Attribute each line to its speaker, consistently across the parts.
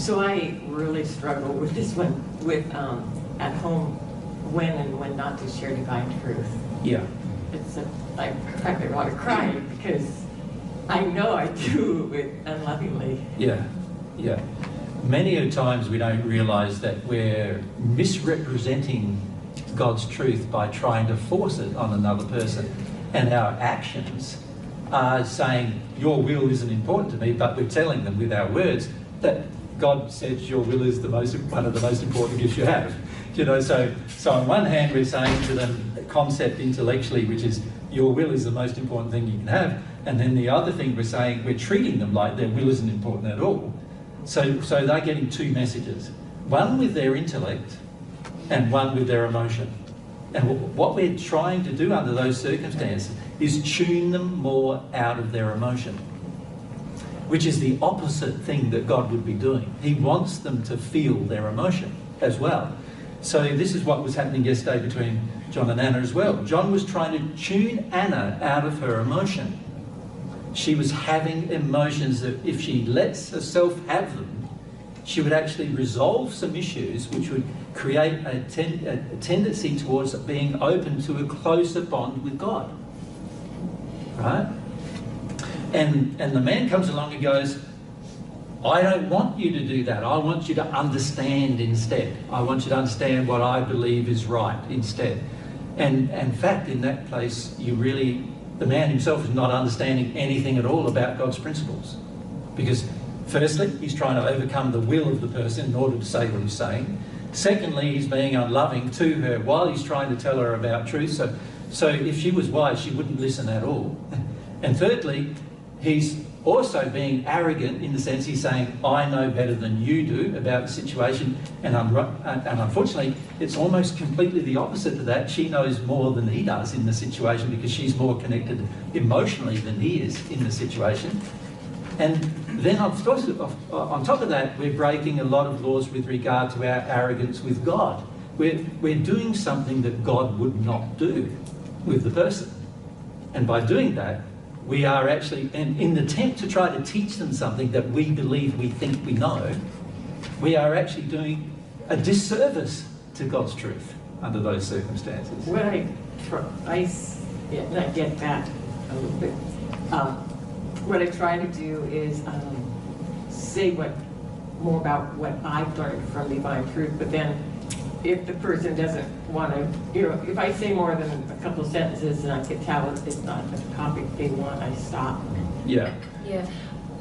Speaker 1: So I really struggle with this one, with at home, when and when not to share divine truth.
Speaker 2: Yeah.
Speaker 1: It's in fact, I want to cry because I know I do it unlovingly.
Speaker 2: Yeah, yeah. Many a times we don't realise that we're misrepresenting God's truth by trying to force it on another person, and our actions are saying, your will isn't important to me, but we're telling them with our words that God says your will is one of the most important gifts you have. You know, so on one hand we're saying to them a concept intellectually, which is your will is the most important thing you can have, and then the other thing we're saying, we're treating them like their will isn't important at all. So they're getting two messages, one with their intellect and one with their emotion. And what we're trying to do under those circumstances is tune them more out of their emotion, which is the opposite thing that God would be doing. He wants them to feel their emotion as well. So this is what was happening yesterday between John and Anna as well. John was trying to tune Anna out of her emotion. She was having emotions that if she lets herself have them, she would actually resolve some issues which would create a tendency towards being open to a closer bond with God. Right? And the man comes along and goes, I don't want you to do that. I want you to understand instead. I want you to understand what I believe is right instead. And in fact, in that place, the man himself is not understanding anything at all about God's principles. Because firstly, he's trying to overcome the will of the person in order to say what he's saying. Secondly, he's being unloving to her while he's trying to tell her about truth. So if she was wise, she wouldn't listen at all. And thirdly, he's also being arrogant in the sense he's saying, I know better than you do about the situation. And unfortunately, it's almost completely the opposite to that. She knows more than he does in the situation because she's more connected emotionally than he is in the situation. And then on top of that, we're breaking a lot of laws with regard to our arrogance with God. We're doing something that God would not do with the person. And by doing that, we are actually, in the attempt to try to teach them something that we believe we think we know, we are actually doing a disservice to God's truth under those circumstances.
Speaker 1: When I get that a little bit. What I try to do is say more about what I've learned from divine truth, but then if the person doesn't want to, if I say more than a couple of sentences and I can tell it's not the topic they want, I stop.
Speaker 2: Yeah.
Speaker 3: Yeah.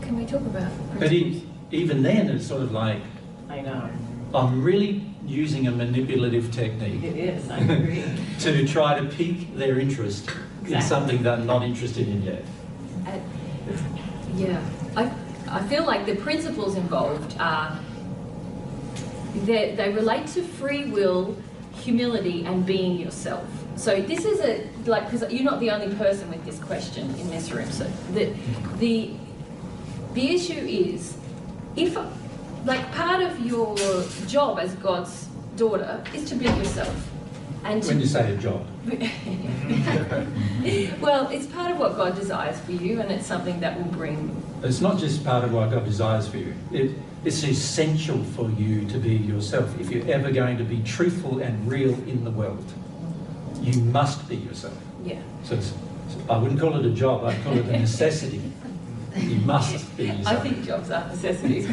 Speaker 3: Can we talk about
Speaker 2: But even then, it's sort of like,
Speaker 1: I know.
Speaker 2: I'm really using a manipulative technique.
Speaker 1: It is, I agree.
Speaker 2: To try to pique their interest in something they're not interested in yet.
Speaker 3: Yeah. I feel like the principles involved are, they relate to free will, humility, and being yourself. So this is because you're not the only person with this question in this room. So the issue is, if part of your job as God's daughter is to be yourself. And
Speaker 2: when you say a job.
Speaker 3: Well, it's part of what God desires for you, and it's something that will bring...
Speaker 2: It's not just part of what God desires for you. It's essential for you to be yourself. If you're ever going to be truthful and real in the world, you must be yourself.
Speaker 3: Yeah.
Speaker 2: So I wouldn't call it a job, I'd call it a necessity. You must be yourself.
Speaker 3: I think jobs are necessities.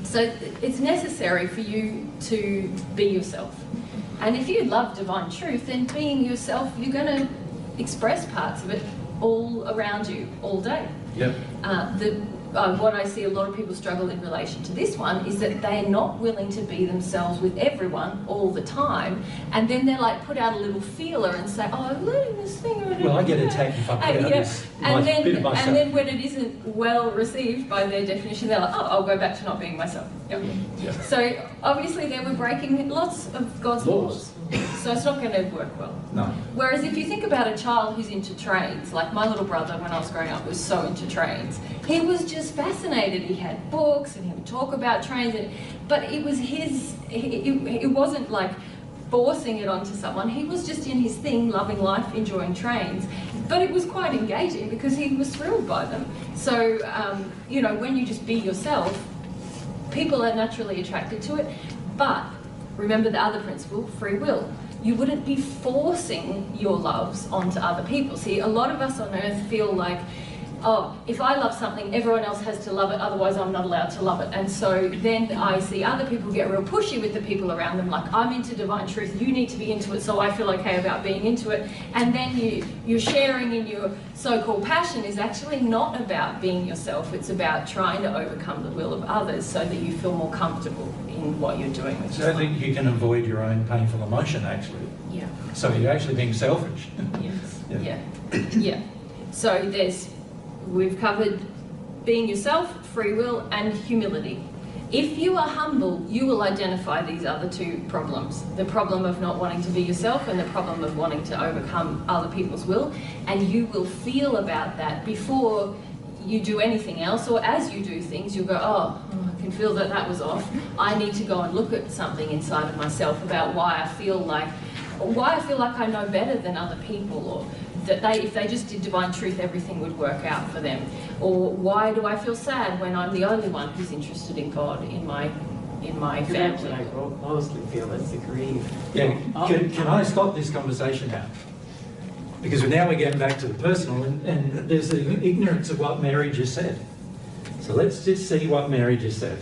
Speaker 3: So it's necessary for you to be yourself. And if you love divine truth, then being yourself, you're going to express parts of it all around you, all day.
Speaker 2: Yep.
Speaker 3: What I see a lot of people struggle in relation to this one is that they're not willing to be themselves with everyone all the time, and then they're like put out a little feeler and say, oh, I'm learning this thing.
Speaker 2: Well, I get attacked if I put out this bit of myself.
Speaker 3: And then when it isn't well received by their definition, they're like, oh, I'll go back to not being myself. Yep. Yep. So obviously they were breaking lots of God's laws. So it's not going to work well.
Speaker 2: No.
Speaker 3: Whereas if you think about a child who's into trains, like my little brother when I was growing up was so into trains. He was just fascinated. He had books and he would talk about trains, but it was his, it wasn't like forcing it onto someone. He was just in his thing, loving life, enjoying trains. But it was quite engaging because he was thrilled by them. So, you know, when you just be yourself, people are naturally attracted to it. But remember the other principle, free will. You wouldn't be forcing your loves onto other people. See, a lot of us on earth feel like, oh, if I love something, everyone else has to love it, otherwise I'm not allowed to love it. And so then I see other people get real pushy with the people around them, like, I'm into divine truth, you need to be into it, so I feel okay about being into it. And then you're sharing in your so-called passion is actually not about being yourself, it's about trying to overcome the will of others so that you feel more comfortable in what you're doing.
Speaker 2: So I think you can avoid your own painful emotion, actually.
Speaker 3: Yeah.
Speaker 2: So you're actually being selfish.
Speaker 3: Yes.
Speaker 2: Yeah.
Speaker 3: Yeah. So we've covered being yourself, free will, and humility. If you are humble, you will identify these other two problems. The problem of not wanting to be yourself and the problem of wanting to overcome other people's will. And you will feel about that before you do anything else, or as you do things, you'll go, oh, I can feel that that was off. I need to go and look at something inside of myself about why I feel like I know better than other people, or that if they just did divine truth, everything would work out for them. Or why do I feel sad when I'm the only one who's interested in God in my family?
Speaker 1: That's what I mostly feel is the grief.
Speaker 2: Yeah. Can I stop this conversation now? Because now we're getting back to the personal, and there's the ignorance of what Mary just said. So let's just see what Mary just said.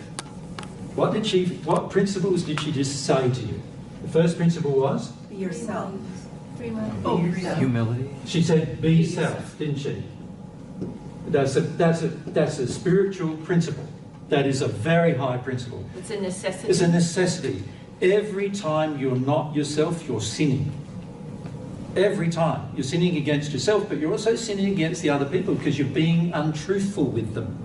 Speaker 2: What principles did she just say to you? The first principle was?
Speaker 4: Be yourself.
Speaker 5: Humility.
Speaker 2: She said, be self, didn't she? That's a spiritual principle. That is a very high principle.
Speaker 3: It's a necessity.
Speaker 2: It's a necessity. Every time you're not yourself, you're sinning. Every time. You're sinning against yourself, but you're also sinning against the other people because you're being untruthful with them.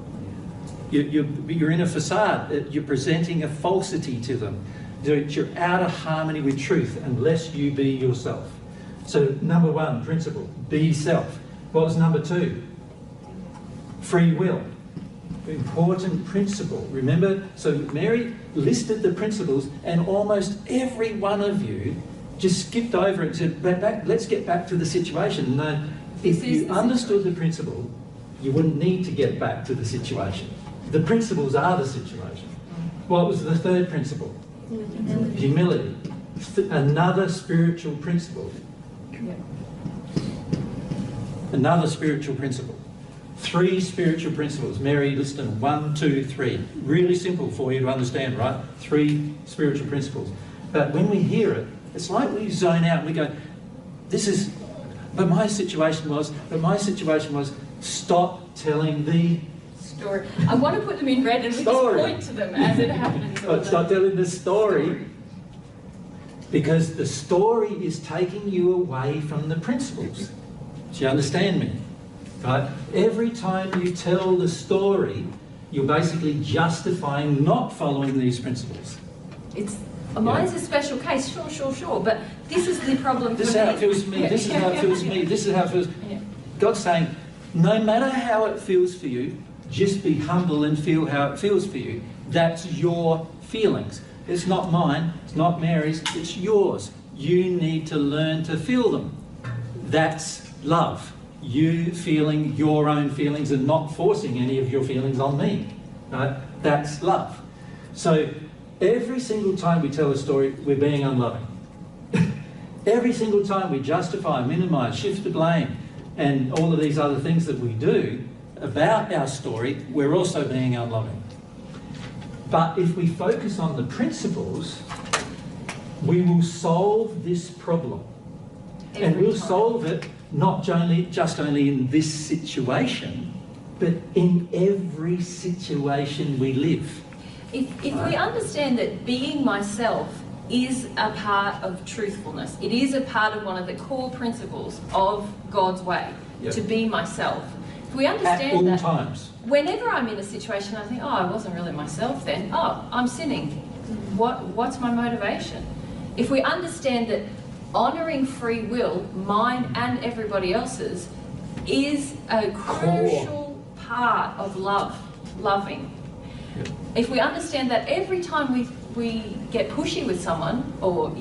Speaker 2: You're in a facade. You're presenting a falsity to them. You're out of harmony with truth unless you be yourself. So number one, principle, be self. What was number two? Free will. Important principle. Remember, so Mary listed the principles and almost every one of you just skipped over it and said, let's get back to the situation. No, if you understood the principle, you wouldn't need to get back to the situation. The principles are the situation. What was the third principle? Humility. Another spiritual principle. Another spiritual principle. Three spiritual principles. Mary listed them. 1, 2, 3. Really simple for you to understand, right? 3 spiritual principles. But when we hear it, it's like we zone out and we go, but my situation was, stop telling the
Speaker 3: story. I want to put them in red and we just point to them as it happens.
Speaker 2: Stop telling the story. Because the story is taking you away from the principles. Do you understand me? Right? Every time you tell the story, you're basically justifying not following these principles.
Speaker 3: Mine's a special case, sure, but this is the problem.
Speaker 2: This is how it feels to me, this is how it feels to me, this is how it feels.
Speaker 3: Yeah.
Speaker 2: God's saying, no matter how it feels for you, just be humble and feel how it feels for you. That's your feelings. It's not mine, it's not Mary's, it's yours. You need to learn to feel them. That's love. You feeling your own feelings and not forcing any of your feelings on me. Right? That's love. So every single time we tell a story, we're being unloving. Every single time we justify, minimise, shift the blame, and all of these other things that we do about our story, we're also being unloving. But if we focus on the principles, we will solve this problem. And we'll solve it not just only in this situation, but in every situation we live.
Speaker 3: If we understand that being myself is a part of truthfulness, it is a part of one of the core principles of God's way, to be myself. If we understand
Speaker 2: at all times.
Speaker 3: Whenever I'm in a situation, I think, oh, I wasn't really myself then. Oh, I'm sinning. What's my motivation? If we understand that honouring free will, mine and everybody else's, is a crucial part of loving. If we understand that every time we get pushy with someone, or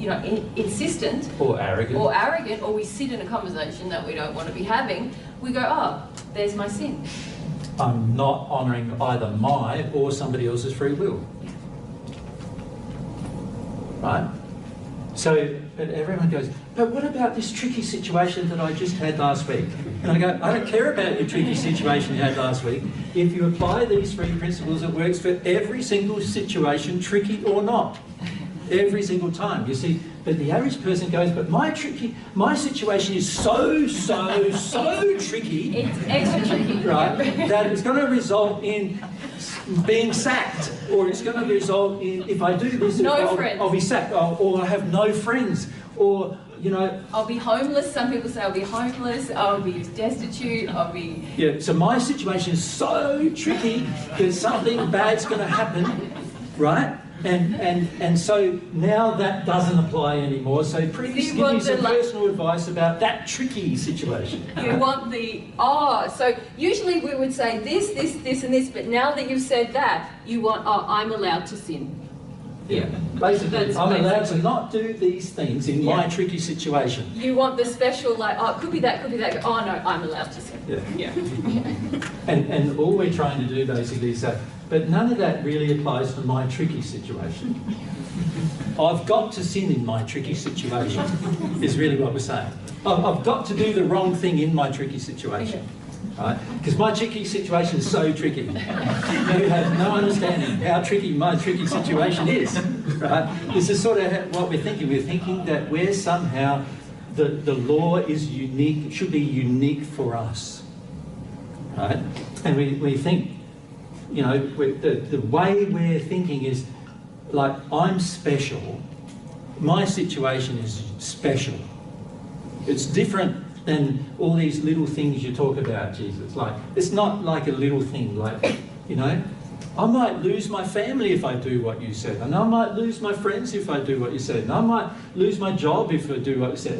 Speaker 3: insistent,
Speaker 2: Or arrogant.
Speaker 3: or we sit in a conversation that we don't want to be having, we go, oh, there's my sin.
Speaker 2: I'm not honouring either my or somebody else's free will. Right? So, but everyone goes, but what about this tricky situation that I just had last week? And I go, I don't care about your tricky situation you had last week. If you apply these 3 principles, it works for every single situation, tricky or not. Every single time, you see. But the average person goes, but my situation is so tricky.
Speaker 3: It's extra tricky.
Speaker 2: Right? That it's going to result in being sacked, or it's going to result in, if I do this, I'll be sacked, or I have no friends, or,
Speaker 3: I'll be homeless. Some people say I'll be homeless, I'll be destitute, I'll be...
Speaker 2: Yeah, so my situation is so tricky that something bad's going to happen, right? And so now that doesn't apply anymore. So please give me some personal advice about that tricky situation.
Speaker 3: You want so usually we would say this, and this, but now that you've said that, you want, I'm allowed to sin.
Speaker 2: Yeah, basically, I'm allowed to not do these things in my tricky situation.
Speaker 3: You want the special, it could be that, oh no, I'm allowed to sin.
Speaker 2: Yeah. And all we're trying to do basically is say, but none of that really applies to my tricky situation. I've got to sin in my tricky situation, is really what we're saying. I've got to do the wrong thing in my tricky situation. Right? Because my tricky situation is so tricky. You have no understanding how tricky my tricky situation is. Right? This is sort of what we're thinking. We're thinking that we're somehow, the law is unique, should be unique for us. Right? And we think, the way we're thinking is like, I'm special. My situation is special. It's different than all these little things you talk about, Jesus. Like, it's not like a little thing, like, I might lose my family if I do what you said, and I might lose my friends if I do what you said, and I might lose my job if I do what you said.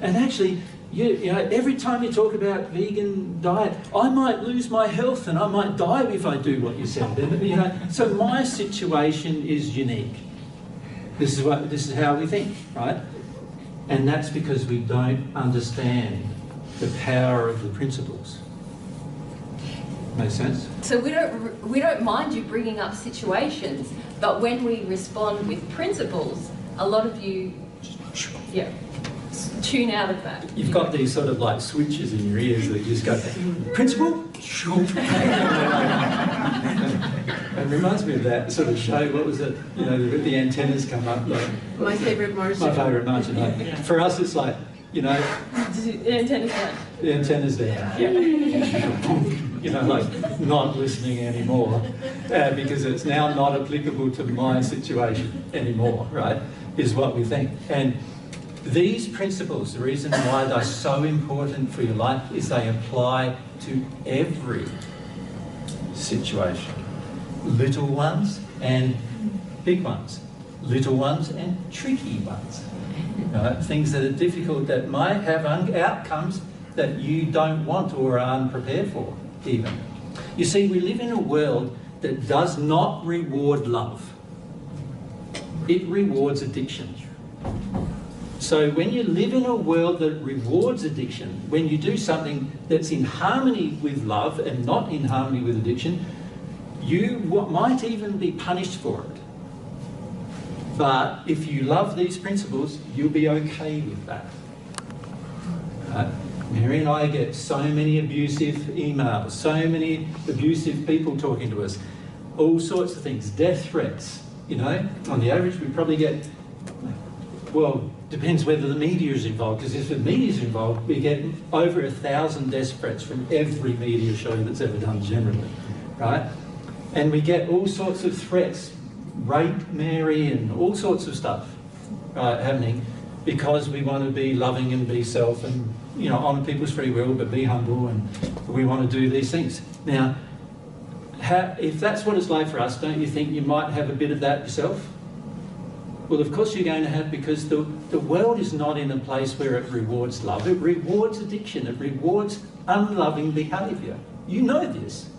Speaker 2: And actually, every time you talk about vegan diet, I might lose my health and I might die if I do what you said. So my situation is unique. This is how we think, right? And that's because we don't understand the power of the principles. Make sense?
Speaker 3: So we don't mind you bringing up situations, but when we respond with principles, a lot of you, tune out of that.
Speaker 2: You've got these sort of like switches in your ears that just go, principle? It reminds me of that sort of show, what was it? The antennas come up. Like,
Speaker 4: My Favourite Martian.
Speaker 2: My Favourite Martian. Like, for us, it's like,
Speaker 3: the antenna's down.
Speaker 2: The antenna's down.
Speaker 3: Yeah.
Speaker 2: Like not listening anymore because it's now not applicable to my situation anymore, right? Is what we think. And these principles, the reason why they're so important for your life is they apply to every situation. Little ones and big ones. Little ones and tricky ones. Things that are difficult that might have outcomes that you don't want or are unprepared for, even. You see, we live in a world that does not reward love. It rewards addiction. So when you live in a world that rewards addiction, when you do something that's in harmony with love and not in harmony with addiction, you might even be punished for it. But if you love these principles, you'll be okay with that. Mary and I get so many abusive emails, so many abusive people talking to us, all sorts of things, death threats. On the average we probably get, well, depends whether the media is involved, because if the media is involved, we get over 1,000 death threats from every media show that's ever done generally, right? And we get all sorts of threats, rape Mary and all sorts of stuff happening because we want to be loving and be self and, honour people's free will, but be humble, and we want to do these things. Now, if that's what it's like for us, don't you think you might have a bit of that yourself? Well, of course you're going to have, because the world is not in a place where it rewards love. It rewards addiction. It rewards unloving behaviour. You know this.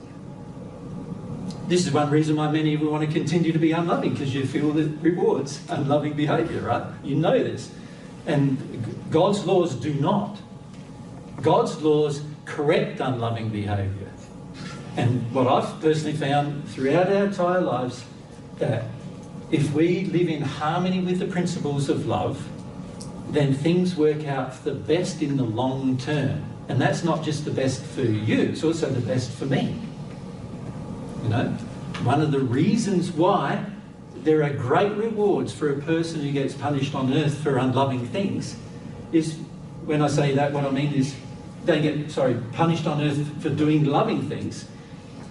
Speaker 2: This is one reason why many of you want to continue to be unloving, because you feel the rewards unloving behaviour, right? You know this. And God's laws do not. God's laws correct unloving behaviour. And what I've personally found throughout our entire lives, that if we live in harmony with the principles of love, then things work out for the best in the long term. And that's not just the best for you, it's also the best for me. You know, one of the reasons why there are great rewards for a person who gets punished on earth for unloving things is, when I say that, what I mean is they get, punished on earth for doing loving things.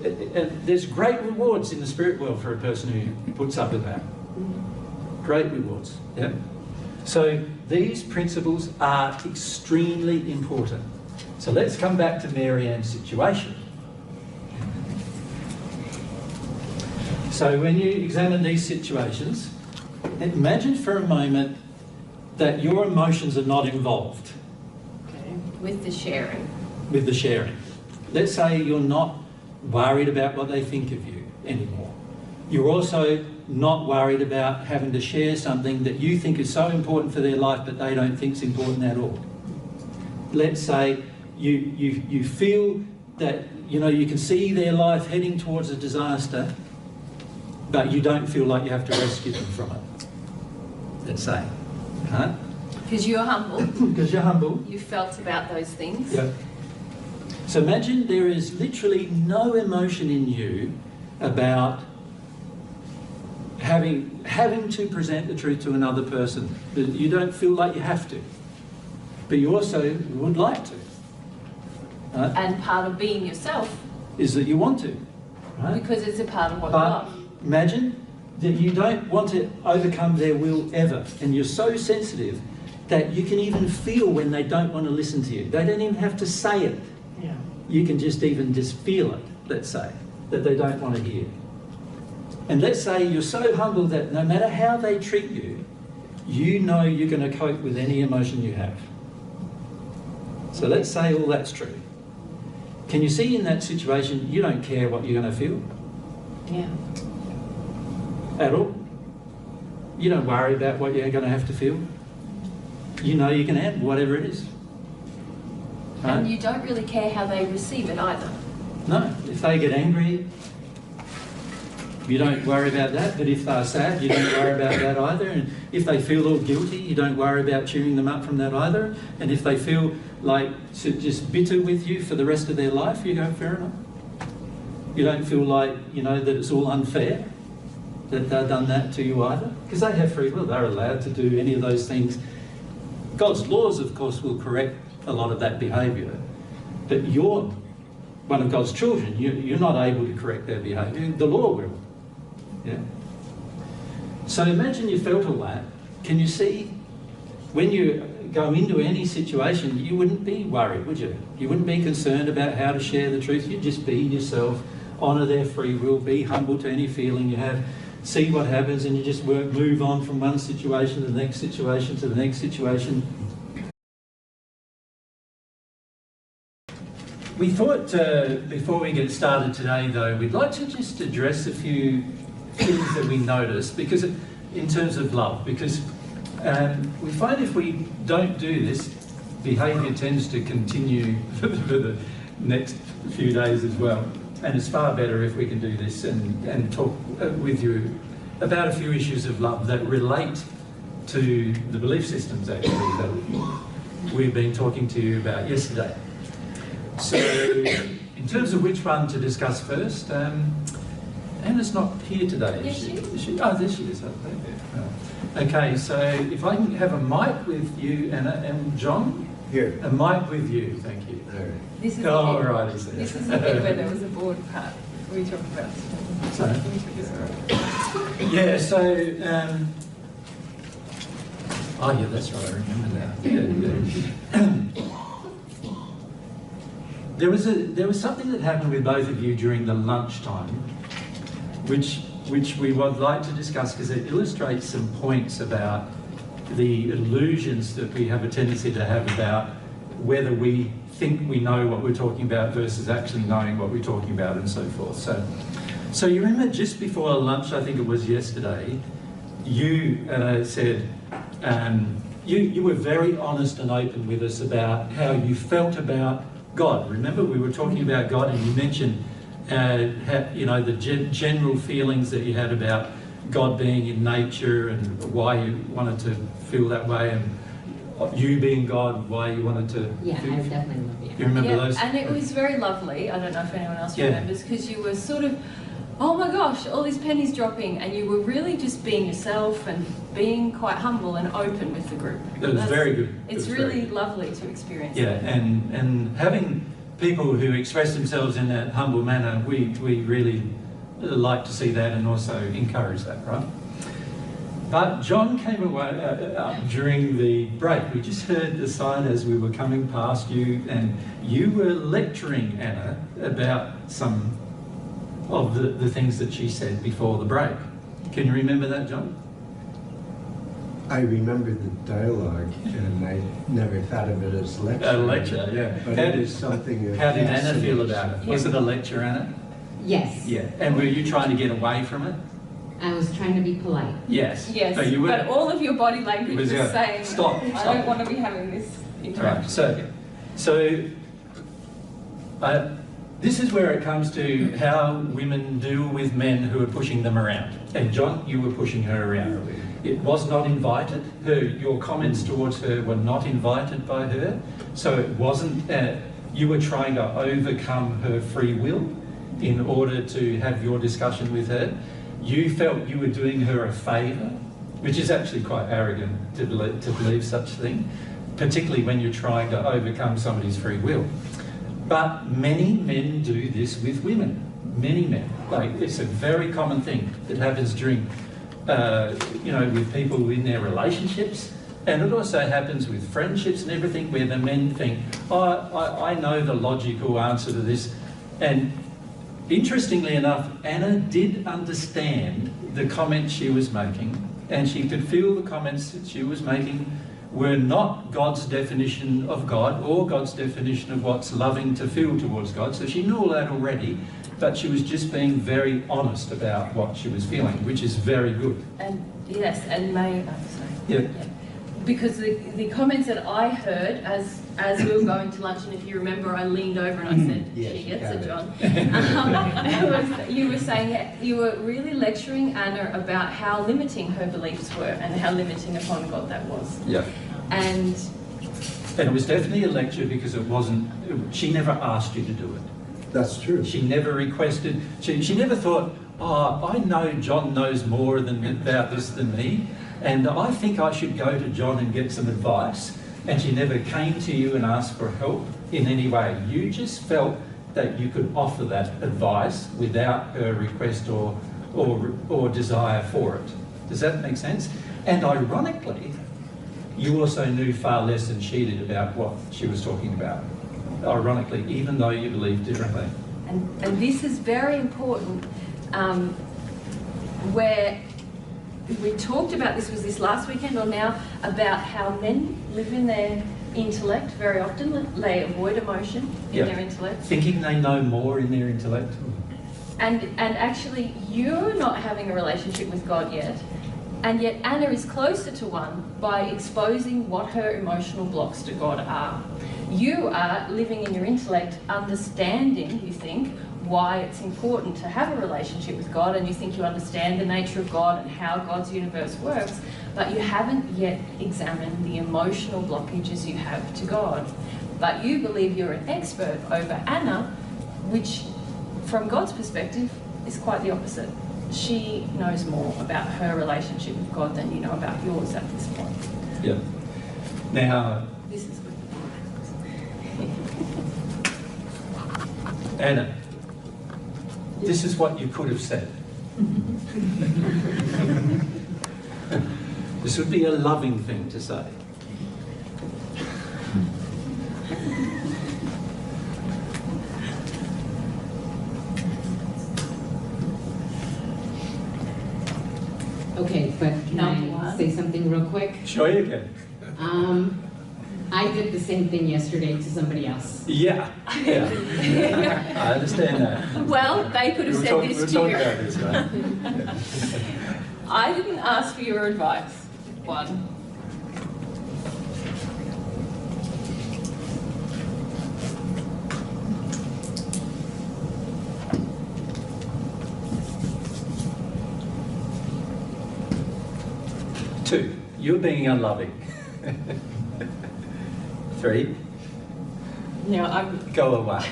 Speaker 2: There's great rewards in the spirit world for a person who puts up with that. Great rewards, yeah. So these principles are extremely important. So let's come back to Mary Ann's situation. So when you examine these situations, imagine for a moment that your emotions are not involved.
Speaker 3: Okay. With the sharing.
Speaker 2: With the sharing. Let's say you're not worried about what they think of you anymore. You're also not worried about having to share something that you think is so important for their life but they don't think is important at all. Let's say you feel that, you know, you can see their life heading towards a disaster, but you don't feel like you have to rescue them from it. Let's say. Right?
Speaker 3: Because you're humble.
Speaker 2: Because you're humble.
Speaker 3: You felt about those things.
Speaker 2: Yeah. So imagine there is literally no emotion in you about having to present the truth to another person. You don't feel like you have to, but you also would like to. Right?
Speaker 3: And part of being yourself
Speaker 2: is that you want to, right?
Speaker 3: Because it's a part of what you
Speaker 2: But
Speaker 3: love.
Speaker 2: imagine that you don't want to overcome their will ever, and you're so sensitive that you can even feel when they don't want to listen to you. They don't even have to say it.
Speaker 1: Yeah.
Speaker 2: You can just feel it, let's say, that they don't want to hear. And let's say you're so humble that no matter how they treat you, you know you're going to cope with any emotion you have. So let's say all that's true. Can you see in that situation, you don't care what you're going to feel?
Speaker 3: Yeah.
Speaker 2: At all? You don't worry about what you're going to have to feel? You know you can handle whatever it is. Right?
Speaker 3: And you don't really care how they receive it either.
Speaker 2: No. If they get angry, you don't worry about that. But if they're sad, you don't worry about that either. And if they feel all guilty, you don't worry about cheering them up from that either. And if they feel like just bitter with you for the rest of their life, you go, fair enough. You don't feel like, you know, that it's all unfair that they've done that to you either. Because they have free will. They're allowed to do any of those things. God's laws, of course, will correct a lot of that behaviour. But you're one of God's children. You're not able to correct their behaviour. The law will. Yeah. So imagine you felt all that. Can you see, when you go into any situation, you wouldn't be worried, would you? You wouldn't be concerned about how to share the truth. You'd just be yourself, honour their free will, be humble to any feeling you have, see what happens, and you just move on from one situation to the next situation to the next situation. We thought, before we get started today, though, we'd like to just address a few things that we noticed, because in terms of love, because we find if we don't do this, behaviour tends to continue for the next few days as well. And it's far better if we can do this and talk with you about a few issues of love that relate to the belief systems, actually, that we've been talking to you about yesterday. So, in terms of which one to discuss first, Anna's not here today,
Speaker 3: Yes,
Speaker 2: is she? Oh, there she is. Okay, so if I can have a mic with you, Anna, and John?
Speaker 4: Here.
Speaker 2: A mic with you, thank you.
Speaker 4: All right.
Speaker 3: This is
Speaker 2: Oh,
Speaker 3: the bit,
Speaker 2: right,
Speaker 3: this is the bit where there was a board part we talked about.
Speaker 2: Sorry. Yeah, so, oh yeah, that's right, I remember that. Yeah. There was something that happened with both of you during the lunchtime, which we would like to discuss, because it illustrates some points about the illusions that we have a tendency to have about whether we think we know what we're talking about versus actually knowing what we're talking about, and so forth. So you remember just before lunch, I think it was yesterday, you said you were very honest and open with us about how you felt about God. Remember, we were talking about God, and you mentioned the general feelings that you had about God being in nature and why you wanted to feel that way, and you being God, why you wanted to
Speaker 4: Yeah,
Speaker 2: feel.
Speaker 4: I definitely love you.
Speaker 2: You remember those?
Speaker 3: And it was very lovely. I don't know if anyone else
Speaker 2: Yeah.
Speaker 3: remembers, because you were sort of, oh my gosh, all these pennies dropping, and you were really just being yourself and being quite humble and open with the group.
Speaker 2: It was very good.
Speaker 3: It's
Speaker 2: It was very
Speaker 3: really
Speaker 2: good.
Speaker 3: lovely to experience.
Speaker 2: Yeah, and having people who express themselves in that humble manner, we really like to see that and also encourage that, right? But John came away during the break. We just heard the sign as we were coming past you, and you were lecturing Anna about some of the things that she said before the break. Can you remember that, John?
Speaker 5: I remember the dialogue, and I never thought of it as lecture.
Speaker 2: A lecture, yeah.
Speaker 5: But it is something of
Speaker 2: How did Anna feel
Speaker 5: fascination.
Speaker 2: about it? Was it a lecture, Anna?
Speaker 4: Yes.
Speaker 2: Yeah. And were you trying to get away from it?
Speaker 4: I was trying to be polite.
Speaker 2: Yes.
Speaker 3: Yes,
Speaker 2: So you were,
Speaker 3: but all of your body language was
Speaker 2: yeah,
Speaker 3: saying,
Speaker 2: stop,
Speaker 3: I
Speaker 2: stop.
Speaker 3: don't want to be having this
Speaker 2: Right.
Speaker 3: interaction.
Speaker 2: This is where it comes to how women deal with men who are pushing them around. And John, you were pushing her around. It was not invited. Your comments towards her were not invited by her. So it wasn't, you were trying to overcome her free will in order to have your discussion with her. You felt you were doing her a favour, which is actually quite arrogant to believe such a thing, particularly when you're trying to overcome somebody's free will. But many men do this with women. Many men. Like, it's a very common thing that happens during, with people in their relationships. And it also happens with friendships and everything, where the men think, I know the logical answer to this. And interestingly enough, Anna did understand the comments she was making, and she could feel the comments that she was making were not God's definition of God or God's definition of what's loving to feel towards God. So she knew all that already, but she was just being very honest about what she was feeling, which is very good.
Speaker 3: And yes, and
Speaker 2: Yeah.
Speaker 3: because the comments that I heard as we were going to lunch, and if you remember, I leaned over and I said,
Speaker 5: Yes,
Speaker 3: she
Speaker 5: you
Speaker 3: gets
Speaker 5: got
Speaker 3: it,
Speaker 5: it.
Speaker 3: John. You were saying that you were really lecturing Anna about how limiting her beliefs were and how limiting upon God that was.
Speaker 2: Yeah.
Speaker 3: And
Speaker 2: And it was definitely a lecture because it wasn't, she never asked you to do it.
Speaker 5: That's true.
Speaker 2: She never requested, she never thought, I know John knows more about this than me, and I think I should go to John and get some advice. And she never came to you and asked for help in any way. You just felt that you could offer that advice without her request or desire for it. Does that make sense? And ironically, you also knew far less than she did about what she was talking about. Ironically, even though you believed differently.
Speaker 3: And this is very important, where we talked about, was this last weekend or now, about how men live in their intellect very often. They avoid emotion in their intellect.
Speaker 2: Thinking they know more in their intellect.
Speaker 3: And actually, you're not having a relationship with God yet, and yet Anna is closer to one by exposing what her emotional blocks to God are. You are living in your intellect, understanding, you think, why it's important to have a relationship with God, and you think you understand the nature of God and how God's universe works, but you haven't yet examined the emotional blockages you have to God. But you believe you're an expert over Anna, which from God's perspective is quite the opposite. She knows more about her relationship with God than you know about yours at this point.
Speaker 2: Yeah. Now,
Speaker 3: This is good.
Speaker 2: Anna, this is what you could have said. This would be a loving thing to say.
Speaker 4: Okay, but can
Speaker 3: Number
Speaker 4: I
Speaker 3: one.
Speaker 4: say something real quick?
Speaker 2: Sure you can.
Speaker 4: I did the same thing yesterday to somebody else.
Speaker 2: Yeah. I understand that.
Speaker 3: Well, they could have said this to
Speaker 2: We'll
Speaker 3: you.
Speaker 2: talk about this, right?
Speaker 3: I didn't ask for your advice. 1.
Speaker 2: 2, you're being unloving. 3,
Speaker 1: Now, I'm,
Speaker 2: go away.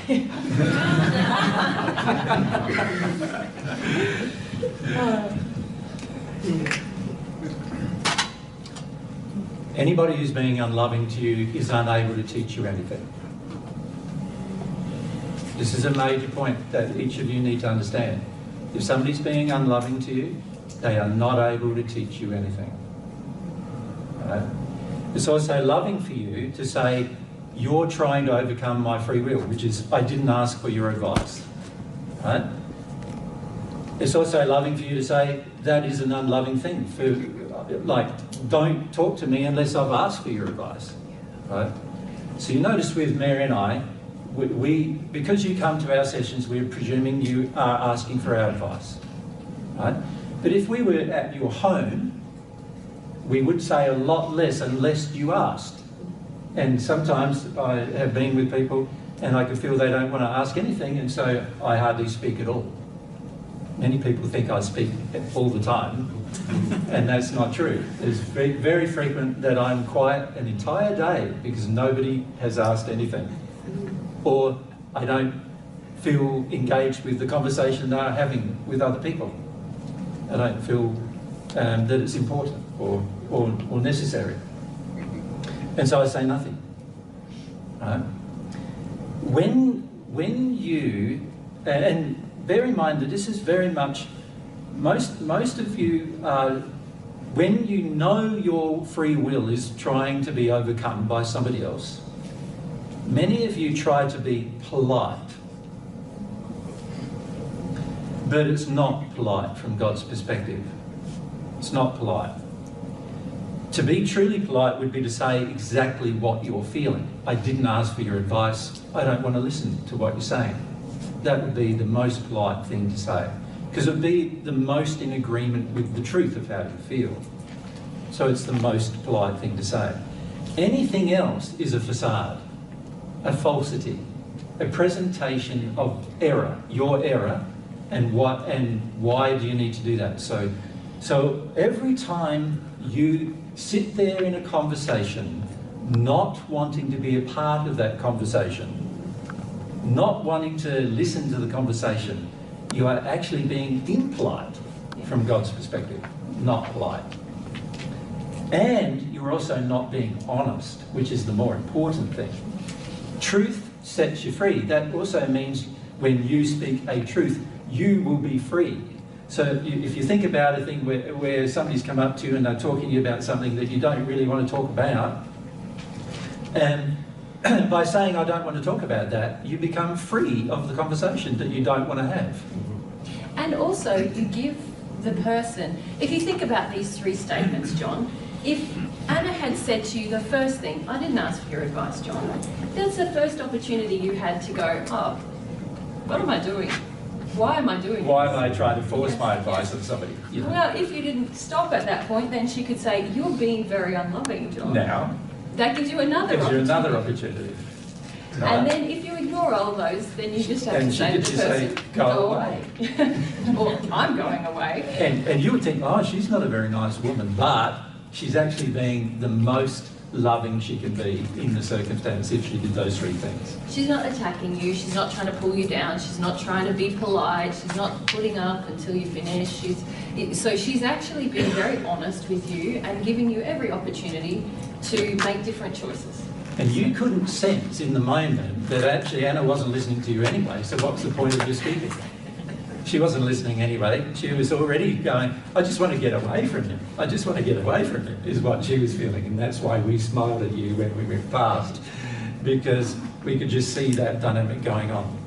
Speaker 2: Anybody who's being unloving to you is unable to teach you anything. This is a major point that each of you need to understand. If somebody's being unloving to you, they are not able to teach you anything. Right? It's also loving for you to say, you're trying to overcome my free will, which is, I didn't ask for your advice. Right? It's also loving for you to say, that is an unloving thing. Like, don't talk to me unless I've asked for your advice. Right? So you notice with Mary and I, because you come to our sessions, we're presuming you are asking for our advice. Right? But if we were at your home, we would say a lot less unless you asked. And sometimes I have been with people and I can feel they don't want to ask anything, and so I hardly speak at all. Many people think I speak all the time, and that's not true. It's very, very frequent that I'm quiet an entire day because nobody has asked anything. Or I don't feel engaged with the conversation that I'm having with other people. I don't feel that it's important or necessary. And so I say nothing. Right? When you, and bear in mind that this is very much, most of you, when you know your free will is trying to be overcome by somebody else, many of you try to be polite. But it's not polite from God's perspective. It's not polite. To be truly polite would be to say exactly what you're feeling. I didn't ask for your advice. I don't want to listen to what you're saying. That would be the most polite thing to say, because it would be the most in agreement with the truth of how you feel. So it's the most polite thing to say. Anything else is a facade, a falsity, a presentation of error, your error, and why do you need to do that? So every time you sit there in a conversation, not wanting to be a part of that conversation, not wanting to listen to the conversation, you are actually being impolite from God's perspective, not polite. And you're also not being honest, which is the more important thing. Truth sets you free. That also means when you speak a truth, you will be free. So if you think about a thing where somebody's come up to you and they're talking to you about something that you don't really want to talk about, and by saying, I don't want to talk about that, you become free of the conversation that you don't want to have.
Speaker 3: And also, you give the person, if you think about these 3 statements, John, if Anna had said to you the first thing, I didn't ask for your advice, John, that's the first opportunity you had to go, oh, what am I doing? Why am I doing this?
Speaker 2: Why am I trying to force my advice on somebody? You know?
Speaker 3: Well, if you didn't stop at that point, then she could say, you're being very unloving, John.
Speaker 2: Now,
Speaker 3: That gives you another
Speaker 2: gives you
Speaker 3: opportunity.
Speaker 2: another opportunity. Right?
Speaker 3: And then if you ignore all those, then you just have
Speaker 2: And
Speaker 3: to
Speaker 2: she
Speaker 3: say to
Speaker 2: could
Speaker 3: the
Speaker 2: just say,
Speaker 3: person,
Speaker 2: "Go
Speaker 3: away." Or, I'm going away.
Speaker 2: And you would think, oh, she's not a very nice woman, but she's actually being the most loving she can be in the circumstance if she did those 3 things.
Speaker 3: She's not attacking you, she's not trying to pull you down, she's not trying to be polite, she's not putting up until you finish. So she's actually being very honest with you and giving you every opportunity to make different choices.
Speaker 2: And you couldn't sense in the moment that actually Anna wasn't listening to you anyway, so what's the point of you speaking? She wasn't listening anyway. She was already going, I just want to get away from him. I just want to get away from him, is what she was feeling. And that's why we smiled at you when we went past, because we could just see that dynamic going on.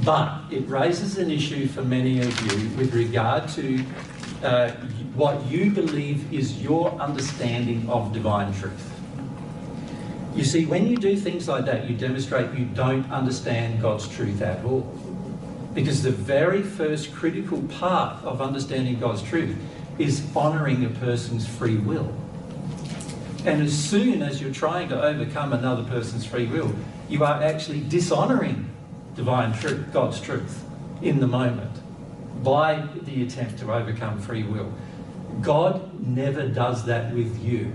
Speaker 2: But it raises an issue for many of you with regard to what you believe is your understanding of divine truth. You see, when you do things like that, you demonstrate you don't understand God's truth at all. Because the very first critical part of understanding God's truth is honouring a person's free will. And as soon as you're trying to overcome another person's free will, you are actually dishonouring divine truth, God's truth, in the moment by the attempt to overcome free will. God never does that with you,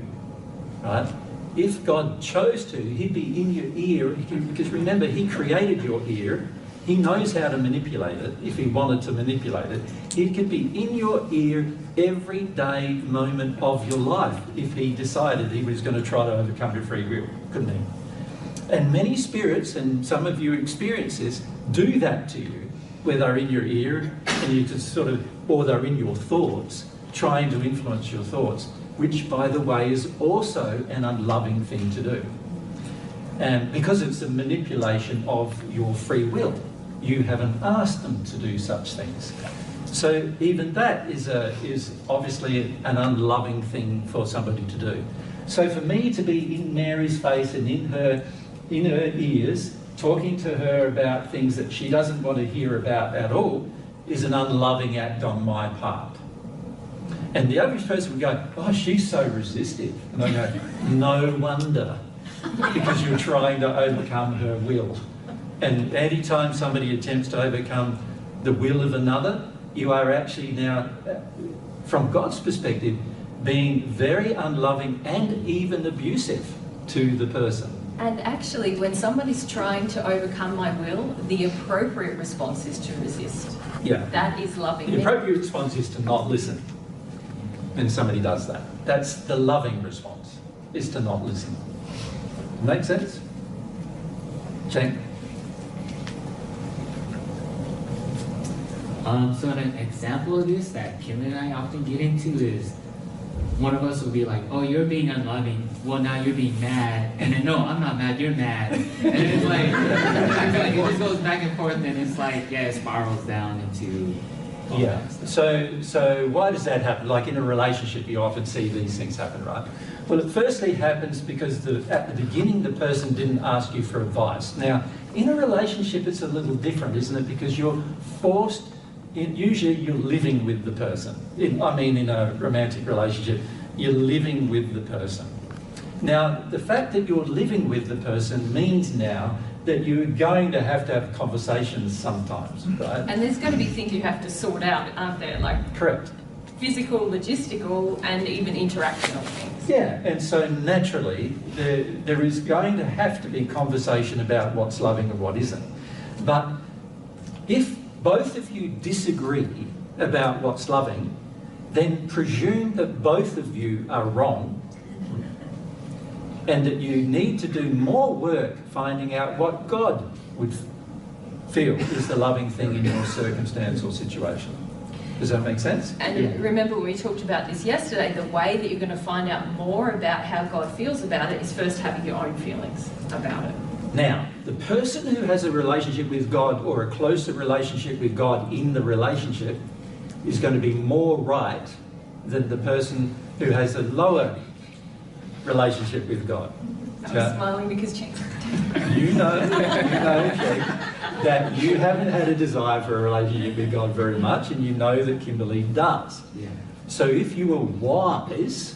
Speaker 2: right? If God chose to, he'd be in your ear, because remember, he created your ear. He knows how to manipulate it if he wanted to manipulate it. He could be in your ear every day moment of your life if he decided he was going to try to overcome your free will, couldn't he? And many spirits, and some of you experience this, do that to you, where they're in your ear and you just sort of, or they're in your thoughts, trying to influence your thoughts, which, by the way, is also an unloving thing to do. And because it's a manipulation of your free will. You haven't asked them to do such things. So even that is obviously an unloving thing for somebody to do. So for me to be in Mary's face and in her ears, talking to her about things that she doesn't want to hear about at all, is an unloving act on my part. And the average person would go, oh, she's so resistive. And I go, no wonder, because you're trying to overcome her will. And any time somebody attempts to overcome the will of another, you are actually now, from God's perspective, being very unloving and even abusive to the person.
Speaker 3: And actually, when somebody's trying to overcome my will, the appropriate response is to resist.
Speaker 2: Yeah.
Speaker 3: That is loving.
Speaker 2: The appropriate response is to not listen when somebody does that. That's the loving response, is to not listen. Make sense? Jane?
Speaker 6: So an example of this that Kim and I often get into is one of us will be like, oh, you're being unloving. Well, now you're being mad. And then, no, I'm not mad, you're mad. And it's like, I feel like it just goes back and forth, and it's like, yeah, it spirals down into all that stuff.
Speaker 2: So why does that happen? Like in a relationship, you often see these things happen, right? Well, it firstly happens because at the beginning, the person didn't ask you for advice. Now, in a relationship, it's a little different, isn't it? Because you're forced, usually you're living with the person. In a romantic relationship, you're living with the person. Now, the fact that you're living with the person means now that you're going to have conversations sometimes, right?
Speaker 3: And there's going to be things you have to sort out, aren't there? Like
Speaker 2: Correct.
Speaker 3: Physical, logistical, and even interactional things.
Speaker 2: Yeah, and so naturally, there is going to have to be conversation about what's loving and what isn't. But if both of you disagree about what's loving, then presume that both of you are wrong and that you need to do more work finding out what God would feel is the loving thing in your circumstance or situation. Does that make sense?
Speaker 3: And remember when we talked about this yesterday, the way that you're going to find out more about how God feels about it is first having your own feelings about it.
Speaker 2: Now, the person who has a relationship with God or a closer relationship with God in the relationship is going to be more right than the person who has a lower relationship with God.
Speaker 3: I'm smiling because James.
Speaker 2: You know, that you haven't had a desire for a relationship with God very much, and you know that Kimberly does.
Speaker 6: Yeah.
Speaker 2: So if you were wise,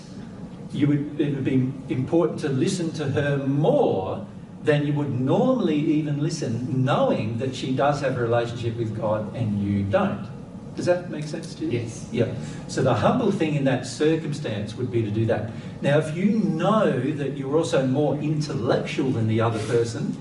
Speaker 2: it would be important to listen to her more than you would normally even listen, knowing that she does have a relationship with God and you don't. Does that make sense to you?
Speaker 6: Yes.
Speaker 2: Yeah. So the humble thing in that circumstance would be to do that. Now, if you know that you're also more intellectual than the other person,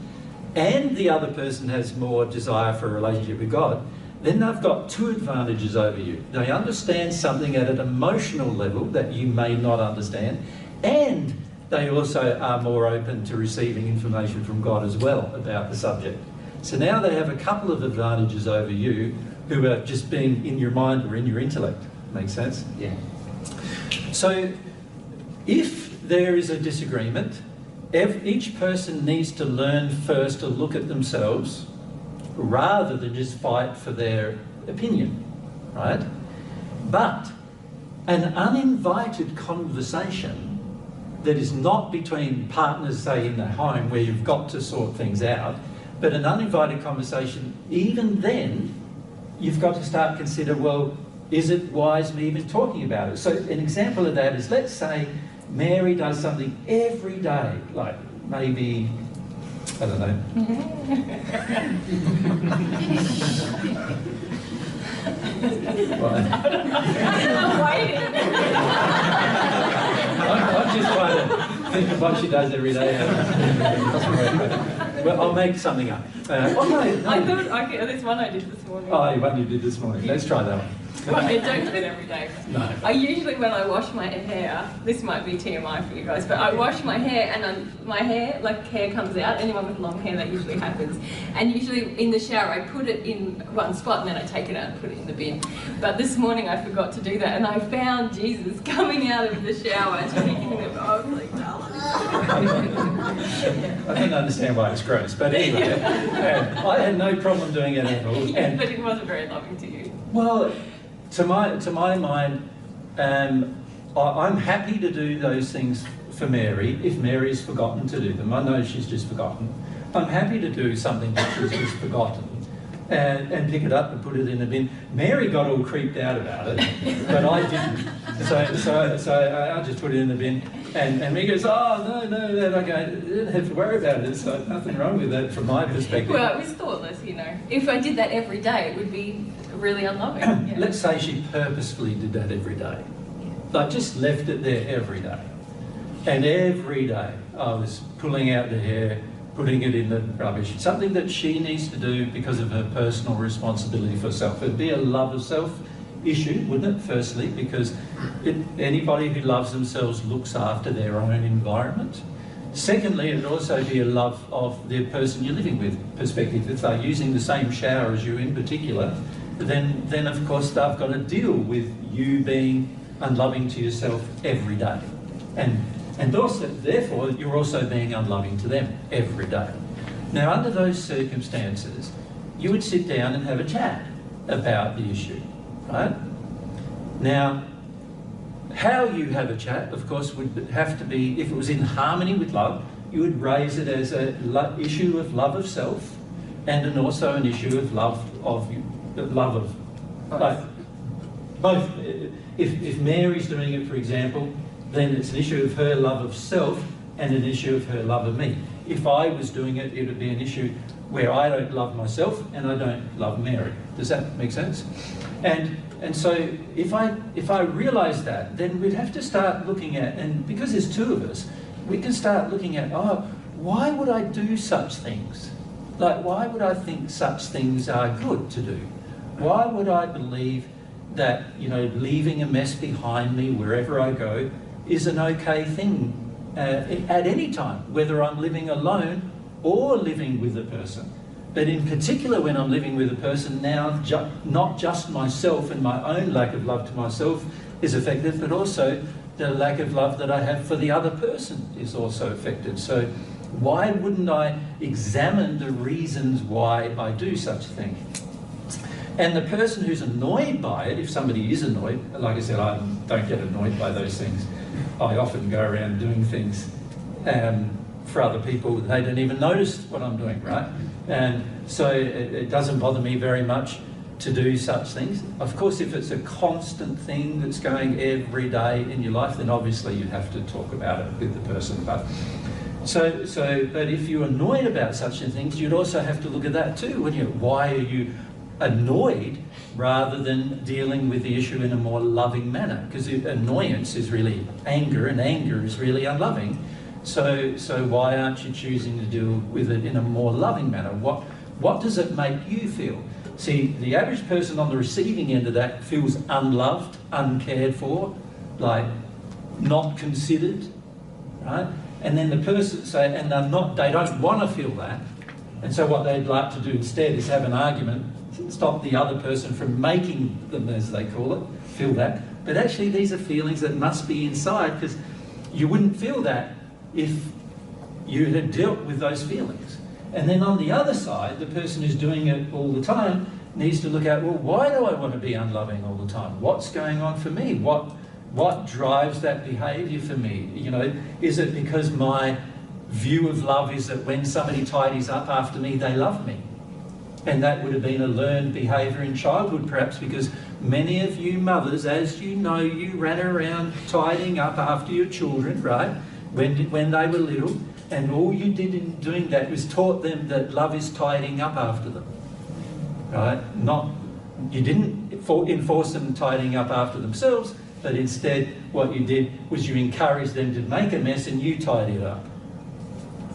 Speaker 2: and the other person has more desire for a relationship with God, then they've got two advantages over you. They understand something at an emotional level that you may not understand, and they also are more open to receiving information from God as well about the subject. So now they have a couple of advantages over you who are just being in your mind or in your intellect. Make sense?
Speaker 6: Yeah.
Speaker 2: So if there is a disagreement, each person needs to learn first to look at themselves rather than just fight for their opinion, right? But an uninvited conversation that is not between partners, say, in the home where you've got to sort things out, but an uninvited conversation, even then, you've got to start consider, well, is it wise me even talking about it? So an example of that is, let's say Mary does something every day, like maybe, I don't know.
Speaker 3: I'm waiting.
Speaker 2: I'm just trying to think of what she does every day. Well, I'll make something up.
Speaker 3: I thought, okay, there's one I did this morning.
Speaker 2: Oh, one you did this morning. Let's try that one.
Speaker 3: Well, I don't do it every day.
Speaker 2: No.
Speaker 3: I usually, when I wash my hair, this might be TMI for you guys, but I wash my hair and my hair, like hair comes out. Anyone with long hair, that usually happens. And usually in the shower, I put it in one spot and then I take it out and put it in the bin. But this morning I forgot to do that, and I found Jesus coming out of the shower and taking them. I was like,
Speaker 2: I don't understand why it's gross, but anyway, I had no problem doing it at all.
Speaker 3: Yeah, but it wasn't very loving to you.
Speaker 2: Well, to my mind, I'm happy to do those things for Mary if Mary's forgotten to do them. I know she's just forgotten. I'm happy to do something that she's just forgotten and pick it up and put it in the bin. Mary got all creeped out about it, but I didn't. So I just put it in the bin. And Mary goes, oh, no, then I go, you don't have to worry about it. There's nothing wrong with that from my perspective.
Speaker 3: Well, it was thoughtless, you know. If I did that every day, it would be really unloving. Yeah.
Speaker 2: Let's say she purposefully did that every day. Like just left it there every day. And every day I was pulling out the hair, putting it in the rubbish. Something that she needs to do because of her personal responsibility for self. It'd be a love of self issue, wouldn't it, firstly, because anybody who loves themselves looks after their own environment. Secondly, it'd also be a love of the person you're living with perspective. If they're using the same shower as you in particular, then of course they've got to deal with you being unloving to yourself every day. And also, therefore, you're also being unloving to them every day. Now, under those circumstances, you would sit down and have a chat about the issue, right? Now, how you have a chat, of course, would have to be, if it was in harmony with love, you would raise it as an issue of love of self and also an issue of love of both. If Mary's doing it, for example, then it's an issue of her love of self and an issue of her love of me. If I was doing it, it would be an issue where I don't love myself and I don't love Mary. Does that make sense? And so if I realise that, then we'd have to start looking at, and because there's two of us, we can start looking at, why would I do such things? Like, why would I think such things are good to do? Why would I believe that, leaving a mess behind me wherever I go is an okay thing at any time, whether I'm living alone or living with a person. But in particular, when I'm living with a person now, not just myself and my own lack of love to myself is affected, but also the lack of love that I have for the other person is also affected. So why wouldn't I examine the reasons why I do such a thing? And the person who's annoyed by it, if somebody is annoyed, like I said, I don't get annoyed by those things. I often go around doing things for other people. They don't even notice what I'm doing, right? And so it doesn't bother me very much to do such things. Of course, if it's a constant thing that's going every day in your life, then obviously you have to talk about it with the person. But if you're annoyed about such things, you'd also have to look at that too. Why are you annoyed rather than dealing with the issue in a more loving manner? Because annoyance is really anger, and anger is really unloving. So why aren't you choosing to deal with it in a more loving manner? What does it make you feel? See, the average person on the receiving end of that feels unloved, uncared for, like not considered, right? And then the person they don't want to feel that. And so what they'd like to do instead is have an argument, stop the other person from making them, as they call it, feel that. But actually these are feelings that must be inside, because you wouldn't feel that if you had dealt with those feelings. And then on the other side, the person who's doing it all the time needs to look at, well, why do I want to be unloving all the time? What's going on for me? what drives that behaviour for me? You know, is it because my view of love is that when somebody tidies up after me, they love me? And that would have been a learned behaviour in childhood, perhaps, because many of you mothers, as you know, you ran around tidying up after your children, right, when they were little, and all you did in doing that was taught them that love is tidying up after them, right? You didn't enforce them tidying up after themselves, but instead what you did was you encouraged them to make a mess and you tidy it up.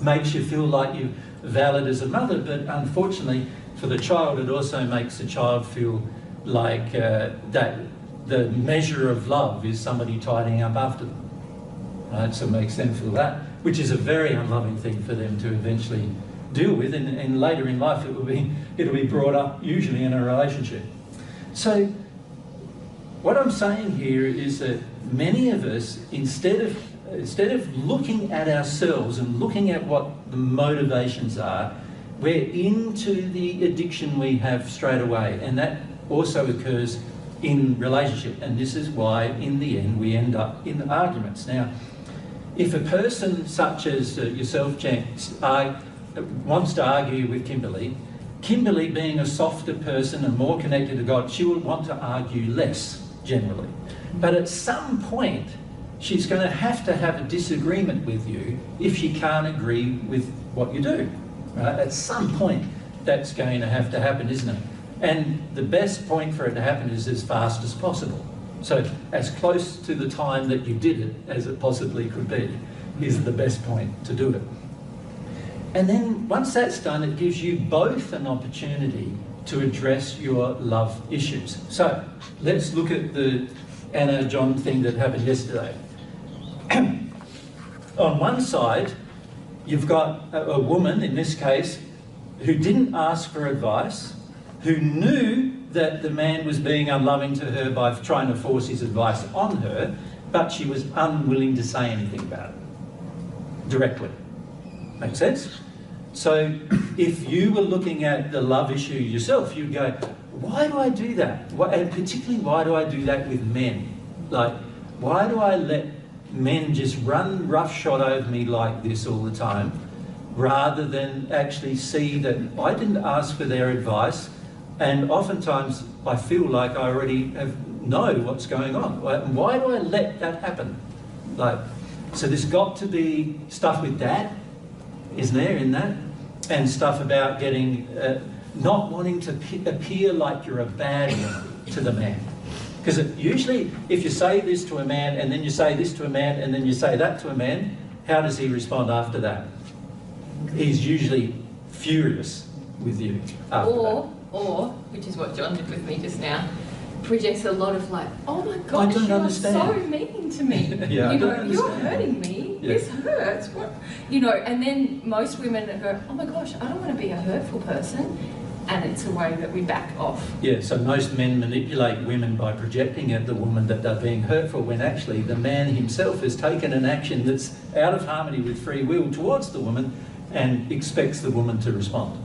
Speaker 2: Makes you feel like you're valid as a mother, but unfortunately for the child, it also makes the child feel like that the measure of love is somebody tidying up after them. Right? So it makes them feel that, which is a very unloving thing for them to eventually deal with, and later in life it'll be brought up usually in a relationship. So what I'm saying here is that many of us, instead of looking at ourselves and looking at what the motivations are, we're into the addiction we have straight away, and that also occurs in relationship, and this is why in the end we end up in arguments. Now, if a person such as yourself, Jen, wants to argue with Kimberly, Kimberly being a softer person and more connected to God, she will want to argue less generally. But at some point, she's going to have a disagreement with you if she can't agree with what you do. Right? At some point, that's going to have to happen, isn't it? And the best point for it to happen is as fast as possible. So as close to the time that you did it as it possibly could be is the best point to do it. And then once that's done, it gives you both an opportunity to address your love issues. So let's look at the Anna John thing that happened yesterday. On one side, you've got a woman, in this case, who didn't ask for advice, who knew that the man was being unloving to her by trying to force his advice on her, but she was unwilling to say anything about it directly. Make sense? So if you were looking at the love issue yourself, you'd go, why do I do that? And particularly, why do I do that with men? Like, why do I let men just run roughshod over me like this all the time, rather than actually see that I didn't ask for their advice, and oftentimes I feel like I already know what's going on. Why do I let that happen? Like, so there's got to be stuff with that, isn't there, in that? And stuff about getting, not wanting to appear like you're a bad woman to the man. Because usually, if you say this to a man, and then you say this to a man, and then you say that to a man, how does he respond after that? He's usually furious with you after that.
Speaker 3: Or, which is what John did with me just now, projects a lot of like, oh my gosh,
Speaker 2: I don't understand.
Speaker 3: So mean to me.
Speaker 2: Yeah,
Speaker 3: you know, you're hurting me.
Speaker 2: Yeah.
Speaker 3: This hurts. What? You know, and then most women go, oh my gosh, I don't want to be a hurtful person. And it's a way that we back off.
Speaker 2: Yeah, so most men manipulate women by projecting at the woman that they're being hurtful, when actually the man himself has taken an action that's out of harmony with free will towards the woman and expects the woman to respond.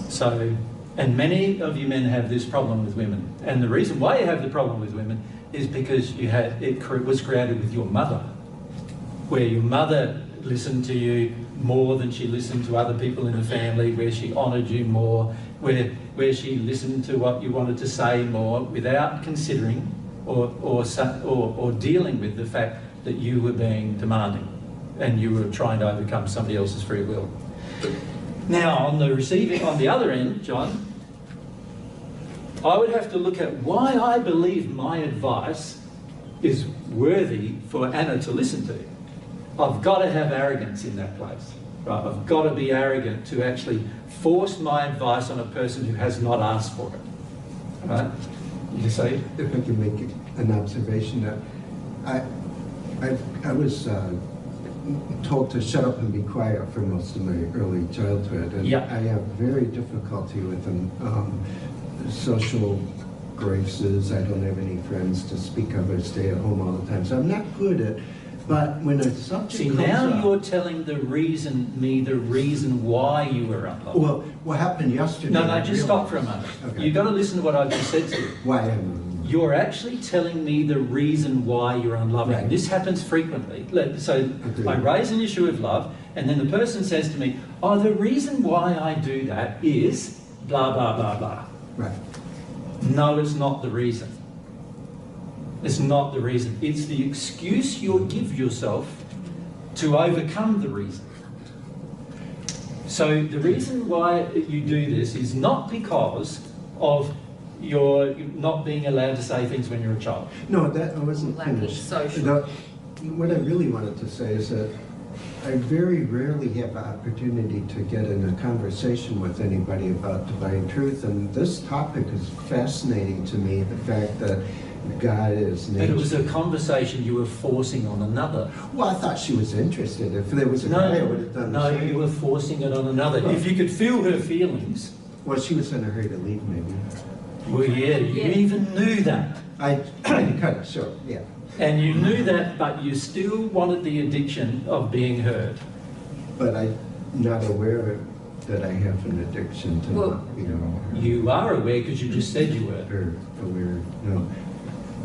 Speaker 2: So, and many of you men have this problem with women. And the reason why you have the problem with women is because it was created with your mother, where your mother listened to you more than she listened to other people in the family, where she honoured you more, where she listened to what you wanted to say more without considering or dealing with the fact that you were being demanding and you were trying to overcome somebody else's free will. Now, on the other end, John, I would have to look at why I believe my advice is worthy for Anna to listen to. I've got to have arrogance in that place. Right? I've got to be arrogant to actually force my advice on a person who has not asked for it. Right? You say?
Speaker 5: If I can make an observation, that I was told to shut up and be quiet for most of my early childhood, and
Speaker 2: yeah.
Speaker 5: I have very difficulty with social graces. I don't have any friends to speak of. I stay at home all the time, so I'm not good at. But when a subject
Speaker 2: See,
Speaker 5: comes
Speaker 2: now
Speaker 5: up,
Speaker 2: you're telling the reason why you were unloved.
Speaker 5: well, what happened yesterday?
Speaker 2: No, just stop for a moment.
Speaker 5: Okay.
Speaker 2: You've got to listen to what I've just said to you.
Speaker 5: Why am
Speaker 2: you're actually telling me the reason why you're unloving.
Speaker 5: Right.
Speaker 2: This happens frequently. So
Speaker 5: Agreed.
Speaker 2: I raise an issue of love, and then the person says to me, oh, the reason why I do that is blah, blah, blah, blah.
Speaker 5: Right.
Speaker 2: No, it's not the reason. It's not the reason. It's the excuse you'll give yourself to overcome the reason. So the reason why you do this is not because of your not being allowed to say things when you're a child.
Speaker 5: No, that I wasn't
Speaker 3: Lacking
Speaker 5: finished.
Speaker 3: social.
Speaker 5: What I really wanted to say is that I very rarely have the opportunity to get in a conversation with anybody about divine truth, and this topic is fascinating to me, the fact that God is
Speaker 2: But
Speaker 5: nature.
Speaker 2: it was a conversation you were forcing on another.
Speaker 5: Well, I thought she was interested. If there was a guy, I would have done the
Speaker 2: No,
Speaker 5: same.
Speaker 2: you were forcing it on another. If you could feel her feelings,
Speaker 5: Well, she was in a hurry to leave, maybe.
Speaker 2: well, yeah, you
Speaker 3: Yeah.
Speaker 2: even knew that.
Speaker 5: I tried to cut it short, yeah.
Speaker 2: And you knew that, but you still wanted the addiction of being heard.
Speaker 5: But I'm not aware that I have an addiction to
Speaker 3: Well,
Speaker 5: not being aware.
Speaker 2: You are aware because you just said you were.
Speaker 5: Or aware, no.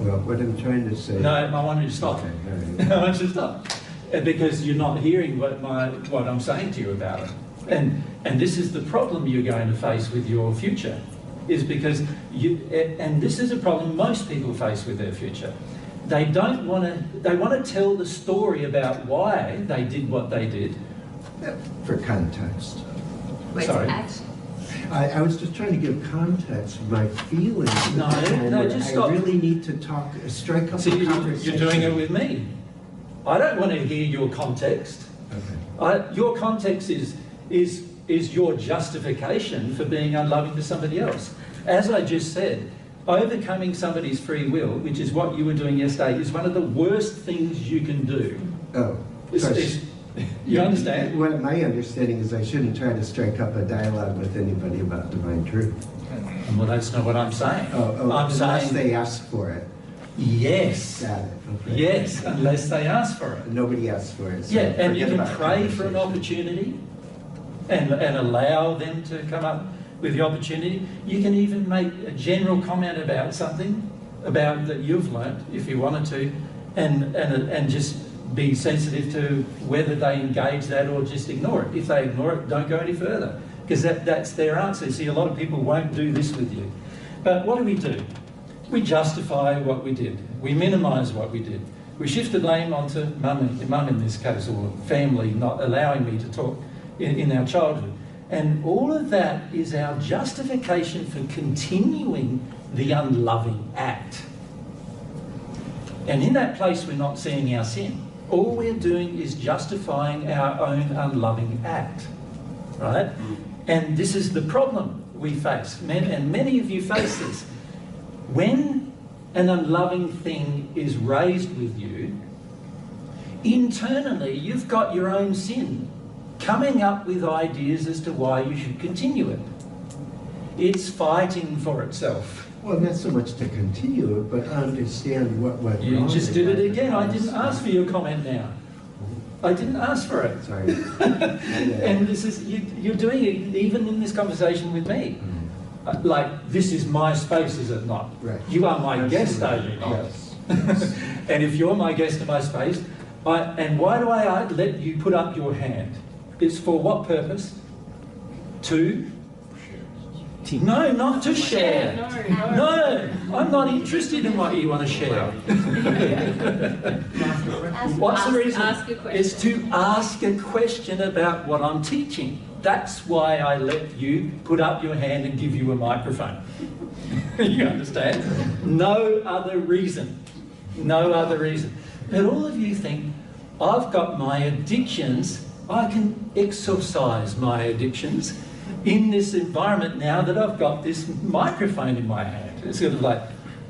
Speaker 5: Well, what I'm trying to say...
Speaker 2: No, I want you to stop.
Speaker 5: Okay, all right.
Speaker 2: I want you to stop. Because you're not hearing what I'm saying to you about it. And this is the problem you're going to face with your future, is because and this is a problem most people face with their future. They want to tell the story about why they did what they did.
Speaker 5: For context.
Speaker 3: Wait,
Speaker 2: Sorry.
Speaker 3: action.
Speaker 5: I was just trying to give context of my feelings. at
Speaker 2: No,
Speaker 5: the time
Speaker 2: no,
Speaker 5: where
Speaker 2: just
Speaker 5: I
Speaker 2: stop.
Speaker 5: really need to strike up
Speaker 2: See,
Speaker 5: a conversation.
Speaker 2: you're doing it with me. I don't want to hear your context.
Speaker 5: Okay.
Speaker 2: Your context is your justification for being unloving to somebody else. As I just said, overcoming somebody's free will, which is what you were doing yesterday, is one of the worst things you can do.
Speaker 5: Oh.
Speaker 2: You understand?
Speaker 5: Well, my understanding is I shouldn't try to strike up a dialogue with anybody about divine truth.
Speaker 2: Well, that's not what I'm saying. I'm
Speaker 5: Unless
Speaker 2: saying
Speaker 5: they ask for it.
Speaker 2: yes.
Speaker 5: Got it. Okay.
Speaker 2: Yes, unless they ask for it.
Speaker 5: Nobody asks for it. so
Speaker 2: Yeah, and you
Speaker 5: forget
Speaker 2: can
Speaker 5: about
Speaker 2: pray for an
Speaker 5: conversation.
Speaker 2: opportunity and allow them to come up with the opportunity. You can even make a general comment about something about that you've learnt, if you wanted to, and just be sensitive to whether they engage that or just ignore it. If they ignore it, don't go any further, because that's their answer. See, a lot of people won't do this with you. But what do? We justify what we did. We minimise what we did. We shifted blame onto mum in this case, or family not allowing me to talk in our childhood. And all of that is our justification for continuing the unloving act. And in that place, we're not seeing our sin. All we're doing is justifying our own unloving act, right? And this is the problem we face. And many of you face this. When an unloving thing is raised with you, internally you've got your own sin coming up with ideas as to why you should continue it. It's fighting for itself.
Speaker 5: Well, not so much to continue it, but understand what went
Speaker 2: You
Speaker 5: wrong.
Speaker 2: just did it again. I didn't ask for your comment now. I didn't ask for it.
Speaker 5: Sorry.
Speaker 2: And this is, you're doing it even in this conversation with me. Like, this is my space, is it not?
Speaker 5: Right.
Speaker 2: You are my guest, are you not?
Speaker 5: Yes.
Speaker 2: And if you're my guest in my space, and why do I let you put up your hand? It's for what purpose? To? No, not to share. No, I'm not interested in what you want to share. What's the reason?
Speaker 3: Ask a question.
Speaker 2: It's to ask a question about what I'm teaching. That's why I let you put up your hand and give you a microphone. You understand? No other reason. No other reason. But all of you think, I've got my addictions, I can exorcise my addictions in this environment now that I've got this microphone in my hand. It's sort of like,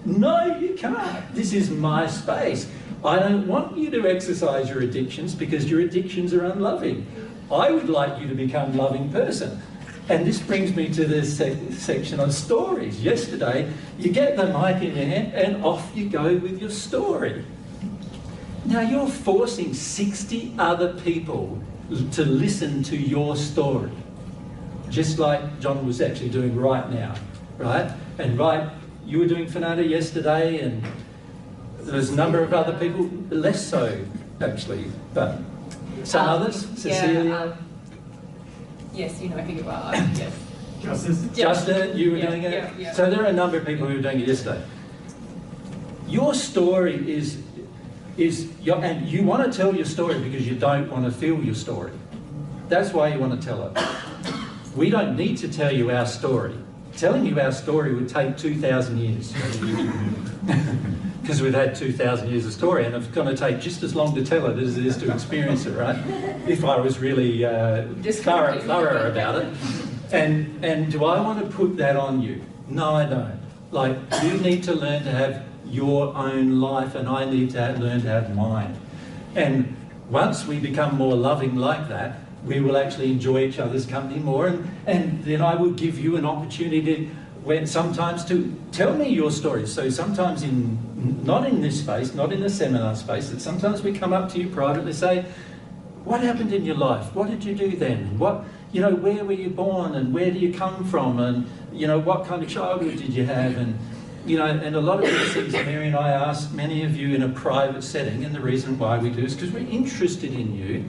Speaker 2: no, you can't. This is my space. I don't want you to exercise your addictions because your addictions are unloving. I would like you to become a loving person. And this brings me to this section on stories. Yesterday, you get the mic in your hand and off you go with your story. Now you're forcing 60 other people to listen to your story. Just like John was actually doing right now, right? And right You were doing Fernanda yesterday, and there was a number of other people, less so actually, but some others, Cecilia.
Speaker 3: Yes, you know who you are. Yes.
Speaker 2: Justin, you were
Speaker 3: Yeah,
Speaker 2: doing it.
Speaker 3: yeah, yeah.
Speaker 2: So there are a number of people who were doing it yesterday. Your story is and you want to tell your story because you don't want to feel your story. That's why you want to tell it. We don't need to tell you our story. Telling you our story would take 2,000 years. Because we've had 2,000 years of story, and it's going to take just as long to tell it as it is to experience it, right? If I was really thorough about it. And do I want to put that on you? No, I don't. Like, you need to learn to have your own life, and I need to learn to have mine. And once we become more loving like that, we will actually enjoy each other's company more, and then I will give you an opportunity sometimes to tell me your story. So sometimes not in this space, not in the seminar space, that sometimes we come up to you privately, say, what happened in your life? What did you do then? Where were you born, and where do you come from, and what kind of childhood did you have? And a lot of these things Mary and I ask many of you in a private setting, and the reason why we do is because we're interested in you.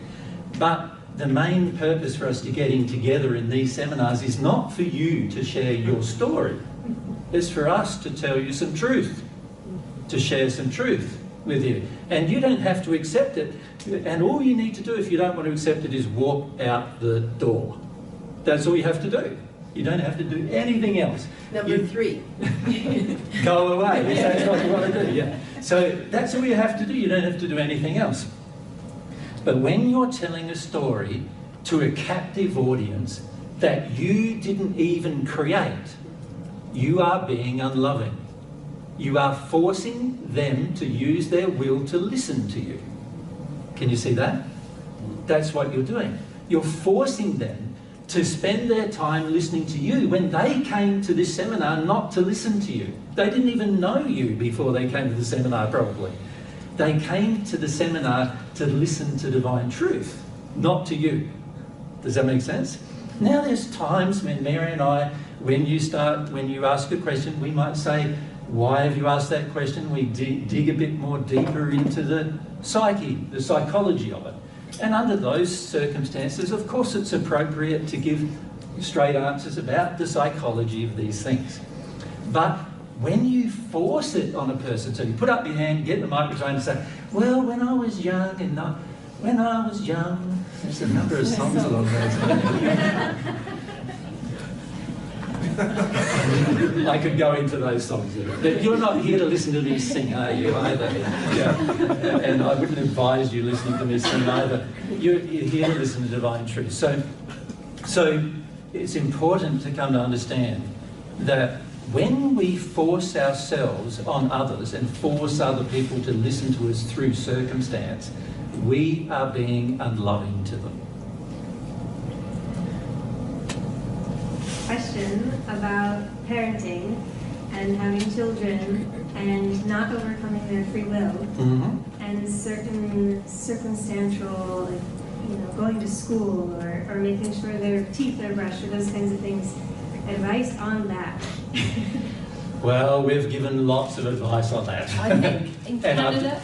Speaker 2: But the main purpose for us to getting together in these seminars is not for you to share your story. It's for us to tell you some truth, to share some truth with you. And you don't have to accept it. And all you need to do if you don't want to accept it is walk out the door. That's all you have to do. You don't have to do anything else.
Speaker 7: Number 3.
Speaker 2: Go away, if that's what you want to do. Yeah. So that's all you have to do. You don't have to do anything else. But when you're telling a story to a captive audience that you didn't even create, you are being unloving. You are forcing them to use their will to listen to you. Can you see that? That's what you're doing. You're forcing them to spend their time listening to you when they came to this seminar not to listen to you. They didn't even know you before they came to the seminar, probably. They came to the seminar to listen to divine truth, not to you. Does that make sense? Now there's times when Mary and I, when you ask a question, we might say, why have you asked that question? We dig a bit more deeper into the psyche, the psychology of it. And under those circumstances, of course, it's appropriate to give straight answers about the psychology of these things. But when you force it on a person, so you put up your hand, get the microphone and say, well, when I was young, there's a number of songs along those lines. I could go into those songs. But you're not here to listen to me sing, are you, either? Yeah. And I wouldn't advise you listening to me sing either. You're here to listen to divine truth. So it's important to come to understand that when we force ourselves on others and force other people to listen to us through circumstance, we are being unloving to them.
Speaker 8: Question about parenting and having children and not overcoming their free will, and certain circumstantial, going to school or making sure their teeth are brushed or those kinds of things. Advice on that?
Speaker 2: Well, we've given lots of advice on that.
Speaker 3: I think in Canada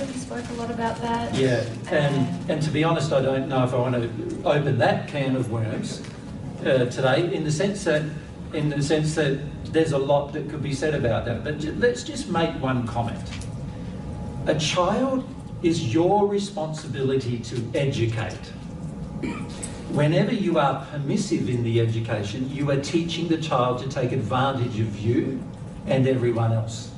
Speaker 3: we spoke a lot about that.
Speaker 2: Yeah, and to be honest, I don't know if I want to open that can of worms today, in the sense that there's a lot that could be said about that. But let's just make one comment. A child is your responsibility to educate. Whenever you are permissive in the education, you are teaching the child to take advantage of you and everyone else.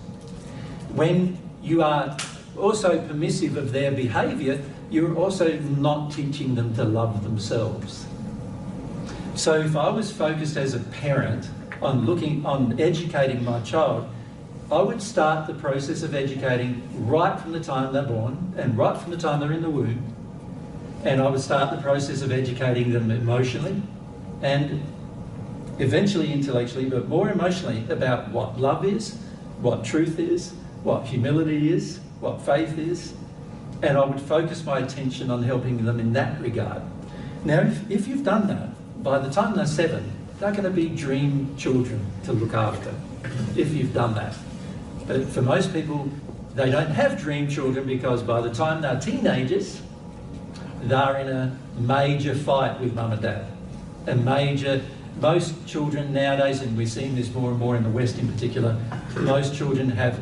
Speaker 2: When you are also permissive of their behaviour, you're also not teaching them to love themselves. So if I was focused as a parent on educating my child, I would start the process of educating right from the time they're born and right from the time they're in the womb. And I would start the process of educating them emotionally and eventually intellectually, but more emotionally, about what love is, what truth is, what humility is, what faith is. And I would focus my attention on helping them in that regard. Now, if you've done that, by the time they're 7, they're going to be dream children to look after if you've done that. But for most people, they don't have dream children because by the time they're teenagers, they're in a major fight with mum and dad. Most children nowadays, and we're seeing this more and more in the West in particular, most children have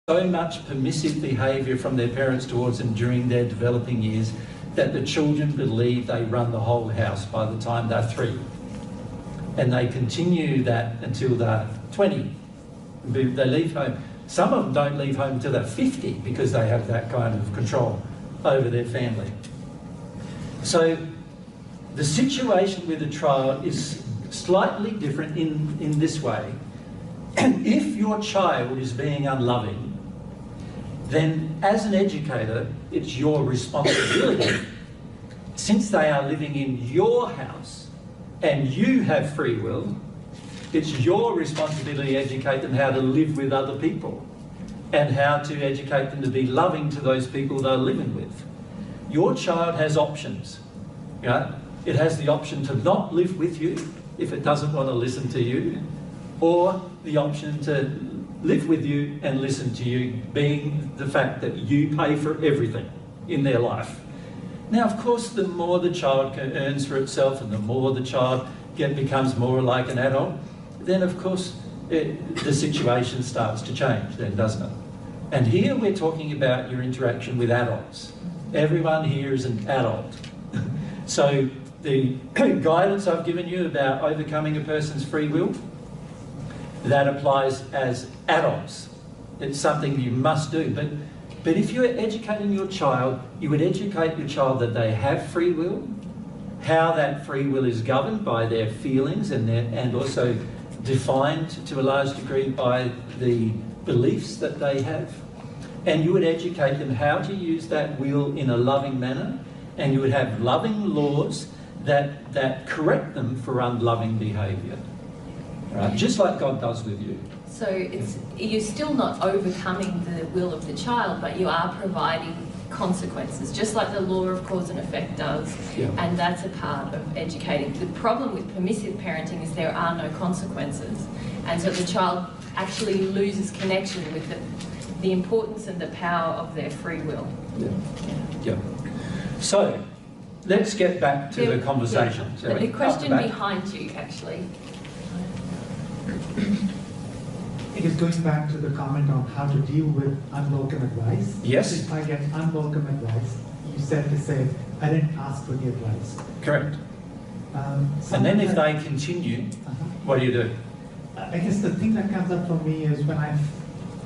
Speaker 2: so much permissive behaviour from their parents towards them during their developing years that the children believe they run the whole house by the time they're 3. And they continue that until they're 20. They leave home. Some of them don't leave home until they're 50 because they have that kind of control over their family. So the situation with a child is slightly different in this way. If your child is being unloving, then as an educator, it's your responsibility, since they are living in your house and you have free will, it's your responsibility to educate them how to live with other people and how to educate them to be loving to those people they're living with. Your child has options. You know? It has the option to not live with you if it doesn't want to listen to you, or the option to live with you and listen to you, being the fact that you pay for everything in their life. Now, of course, the more the child earns for itself and the more the child becomes more like an adult, then of course the situation starts to change then, doesn't it? And here we're talking about your interaction with adults. Everyone here is an adult. So the guidance I've given you about overcoming a person's free will, that applies as adults. It's something you must do. But if you're educating your child, you would educate your child that they have free will, how that free will is governed by their feelings and also defined to a large degree by the beliefs that they have. And you would educate them how to use that will in a loving manner, and you would have loving laws that correct them for unloving behaviour. Right? Just like God does with you.
Speaker 3: So you're still not overcoming the will of the child, but you are providing consequences, just like the law of cause and effect does.
Speaker 2: Yeah.
Speaker 3: And that's a part of educating. The problem with permissive parenting is there are no consequences. And so the child actually loses connection with the importance and the power of their free will.
Speaker 2: Yeah. So let's get back to the conversation.
Speaker 3: Yeah. The question behind you, actually.
Speaker 7: It is going back to the comment on how to deal with unwelcome advice.
Speaker 2: Yes.
Speaker 7: If I get unwelcome advice, you said to say, I didn't ask for the advice.
Speaker 2: Correct. And then if they continue, what do you do?
Speaker 7: I guess the thing that comes up for me is when I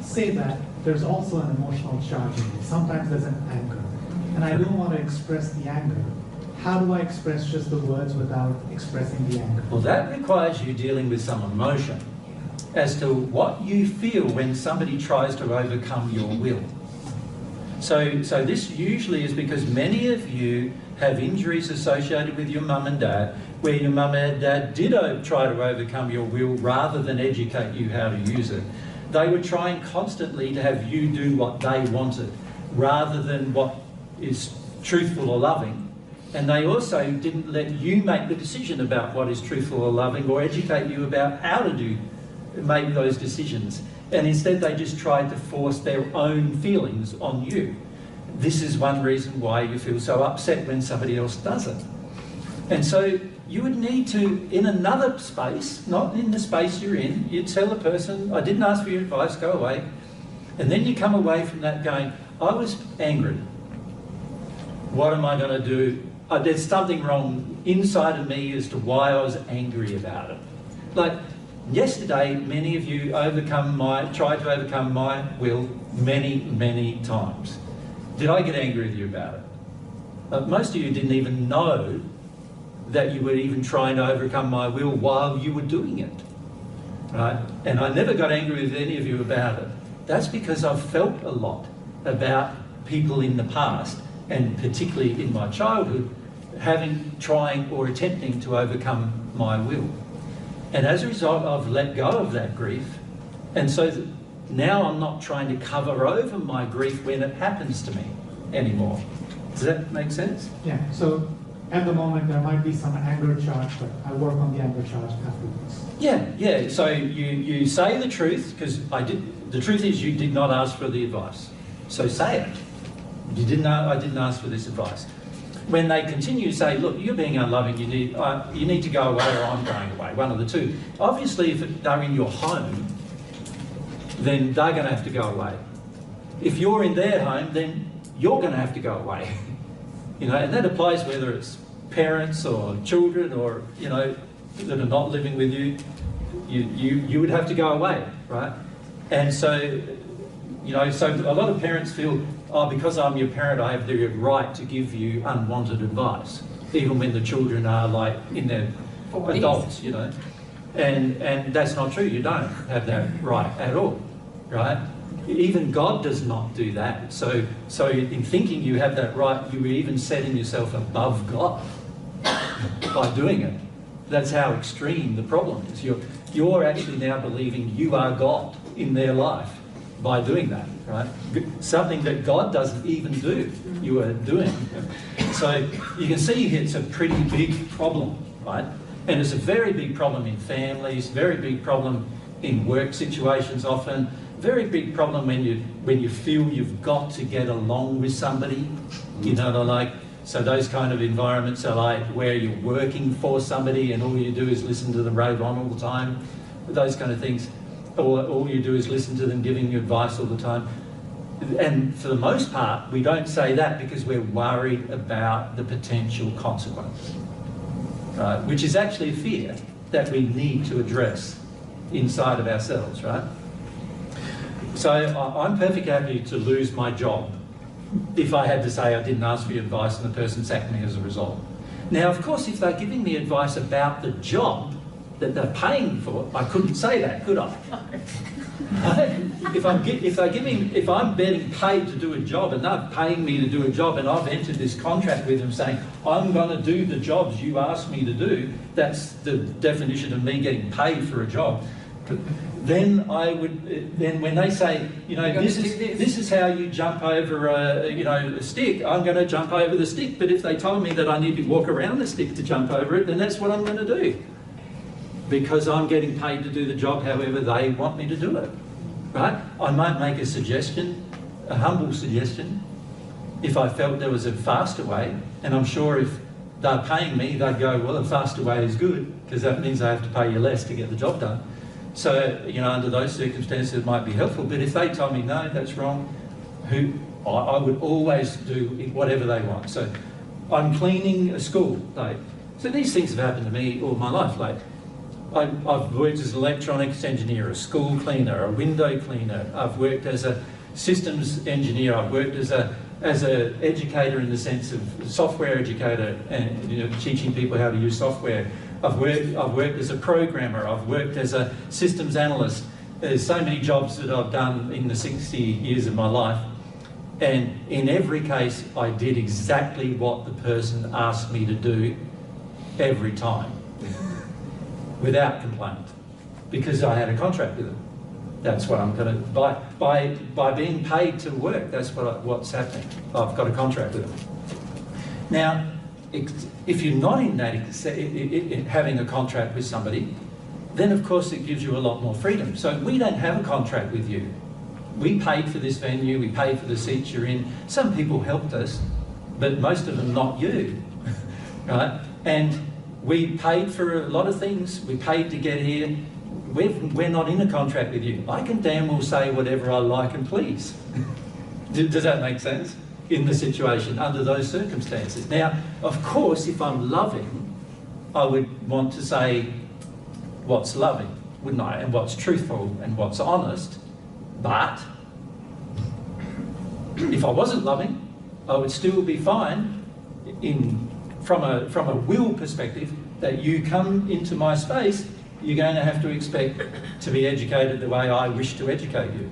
Speaker 7: say that, there's also an emotional charge in it. Sometimes there's an anger. And I don't want to express the anger. How do I express just the words without expressing the anger?
Speaker 2: Well, that requires you dealing with some emotion as to what you feel when somebody tries to overcome your will. So this usually is because many of you have injuries associated with your mum and dad, where your mum and dad did try to overcome your will rather than educate you how to use it. They were trying constantly to have you do what they wanted rather than what is truthful or loving. And they also didn't let you make the decision about what is truthful or loving, or educate you about how to make those decisions. And instead they just tried to force their own feelings on you. This is one reason why you feel so upset when somebody else does it. And so you would need to, in another space, not in the space you're in, you tell the person, I didn't ask for your advice, go away. And then you come away from that going, I was angry. What am I going to do? There's something wrong inside of me as to why I was angry about it. Like yesterday, many of you tried to overcome my will many times. Did I get angry with you about it? Most of you didn't even know that you were even trying to overcome my will while you were doing it, right? And I never got angry with any of you about it. That's because I've felt a lot about people in the past, and particularly in my childhood, trying or attempting to overcome my will. And as a result, I've let go of that grief. And so now I'm not trying to cover over my grief when it happens to me anymore. Does that make sense?
Speaker 7: Yeah, so at the moment there might be some anger charge, but I work on the anger charge afterwards.
Speaker 2: Yeah. So you say the truth, because the truth is you did not ask for the advice. So say it. You didn't know, I didn't ask for this advice. When they continue to say, look, you're being unloving, you need to go away or I'm going away, one of the two. Obviously, if they're in your home, then they're going to have to go away. If you're in their home, then you're going to have to go away. You know, and that applies whether it's parents or children or, you know, that are not living with you. You would have to go away, right? And so, you know, so a lot of parents feel, oh, because I'm your parent, I have the right to give you unwanted advice, even when the children are like in their adults, you know. And that's not true. You don't have that right at all, right? Even God does not do that. So in thinking you have that right, you are even setting yourself above God by doing it. That's how extreme the problem is. You're actually now believing you are God in their life by doing that, right? Something that God doesn't even do, you are doing. So you can see it's a pretty big problem, right? And it's a very big problem in families, very big problem in work situations often, very big problem when you feel you've got to get along with somebody, you know, like, so those kind of environments are like where you're working for somebody and all you do is listen to them rave on all the time, those kind of things. Or all you do is listen to them giving you advice all the time. And for the most part, we don't say that because we're worried about the potential consequence, which is actually a fear that we need to address inside of ourselves, right? So I'm perfectly happy to lose my job if I had to say I didn't ask for your advice and the person sacked me as a result. Now, of course, if they're giving me advice about the job that they're paying for, I couldn't say that, could I? If I'm getting paid to do a job and they're paying me to do a job and I've entered this contract with them saying, I'm going to do the jobs you asked me to do, that's the definition of me getting paid for a job. Then when they say, you know, this is how you jump over a stick, I'm going to jump over the stick. But if they told me that I need to walk around the stick to jump over it, then that's what I'm going to do. Because I'm getting paid to do the job however they want me to do it, right? I might make a suggestion, a humble suggestion, if I felt there was a faster way, and I'm sure if they're paying me, they'd go, well, a faster way is good, because that means I have to pay you less to get the job done. So, you know, under those circumstances, it might be helpful. But if they told me, no, that's wrong, I would always do whatever they want. So I'm cleaning a school. So these things have happened to me all my life. Like, I've worked as an electronics engineer, a school cleaner, a window cleaner. I've worked as a systems engineer. I've worked as an educator in the sense of software educator and, you know, teaching people how to use software. I've worked as a programmer. I've worked as a systems analyst. There's so many jobs that I've done in the 60 years of my life. And in every case, I did exactly what the person asked me to do every time. Without complaint, because I had a contract with them. That's what I'm going to, by being paid to work, that's what's happening. I've got a contract with them. Now, if you're not in that, having a contract with somebody, then of course it gives you a lot more freedom. So we don't have a contract with you. We paid for this venue, we paid for the seats you're in. Some people helped us, but most of them not you, right? And we paid for a lot of things. We paid to get here. We're not in a contract with you. I can damn well say whatever I like and please. Does that make sense? In the situation, under those circumstances. Now, of course, if I'm loving, I would want to say what's loving, wouldn't I? And what's truthful and what's honest. But if I wasn't loving, I would still be fine in from a will perspective, that you come into my space, you're going to have to expect to be educated the way I wish to educate you.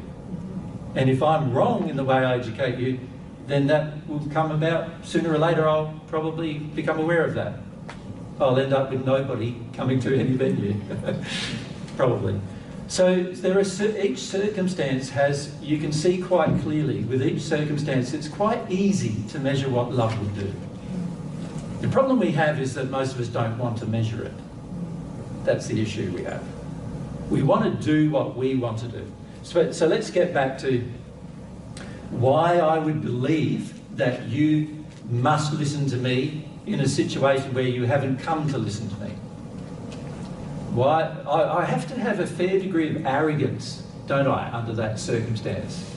Speaker 2: And if I'm wrong in the way I educate you, then that will come about sooner or later. I'll probably become aware of that. I'll end up with nobody coming to any venue, probably. So there are, each circumstance has, you can see quite clearly with each circumstance, it's quite easy to measure what love would do. The problem we have is that most of us don't want to measure it. That's the issue we have. We want to do what we want to do. So let's get back to why I would believe that you must listen to me in a situation where you haven't come to listen to me. Why? I have to have a fair degree of arrogance, don't I, under that circumstance,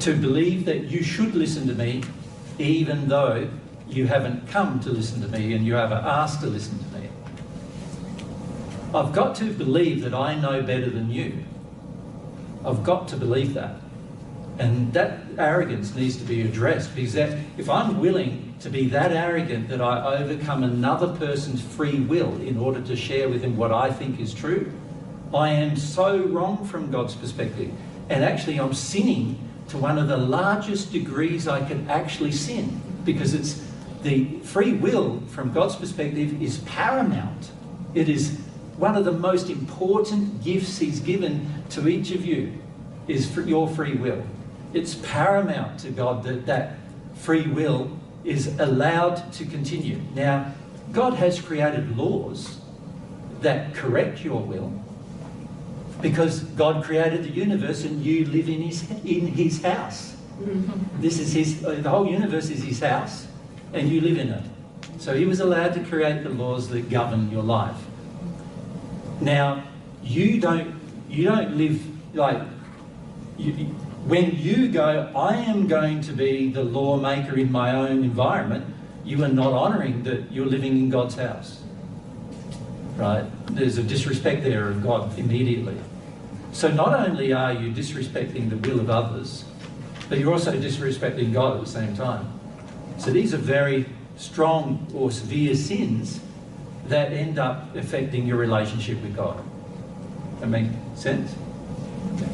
Speaker 2: to believe that you should listen to me even though you haven't come to listen to me and you haven't asked to listen to me. I've got to believe that I know better than you. I've got to believe that. And that arrogance needs to be addressed, because that, if I'm willing to be that arrogant that I overcome another person's free will in order to share with him what I think is true, I am so wrong from God's perspective. And actually I'm sinning to one of the largest degrees I can actually sin, because it's the free will from God's perspective is paramount. It is one of the most important gifts he's given to each of you, is for your free will. It's paramount to God that that free will is allowed to continue. Now, God has created laws that correct your will, because God created the universe and you live in his house. This is his, the whole universe is his house and you live in it. So he was allowed to create the laws that govern your life. Now, you don't live like, when you go, I am going to be the lawmaker in my own environment, you are not honouring that you're living in God's house, right? There's a disrespect there of God immediately. So not only are you disrespecting the will of others, but you're also disrespecting God at the same time. So these are very strong or severe sins that end up affecting your relationship with God. That make sense? Okay.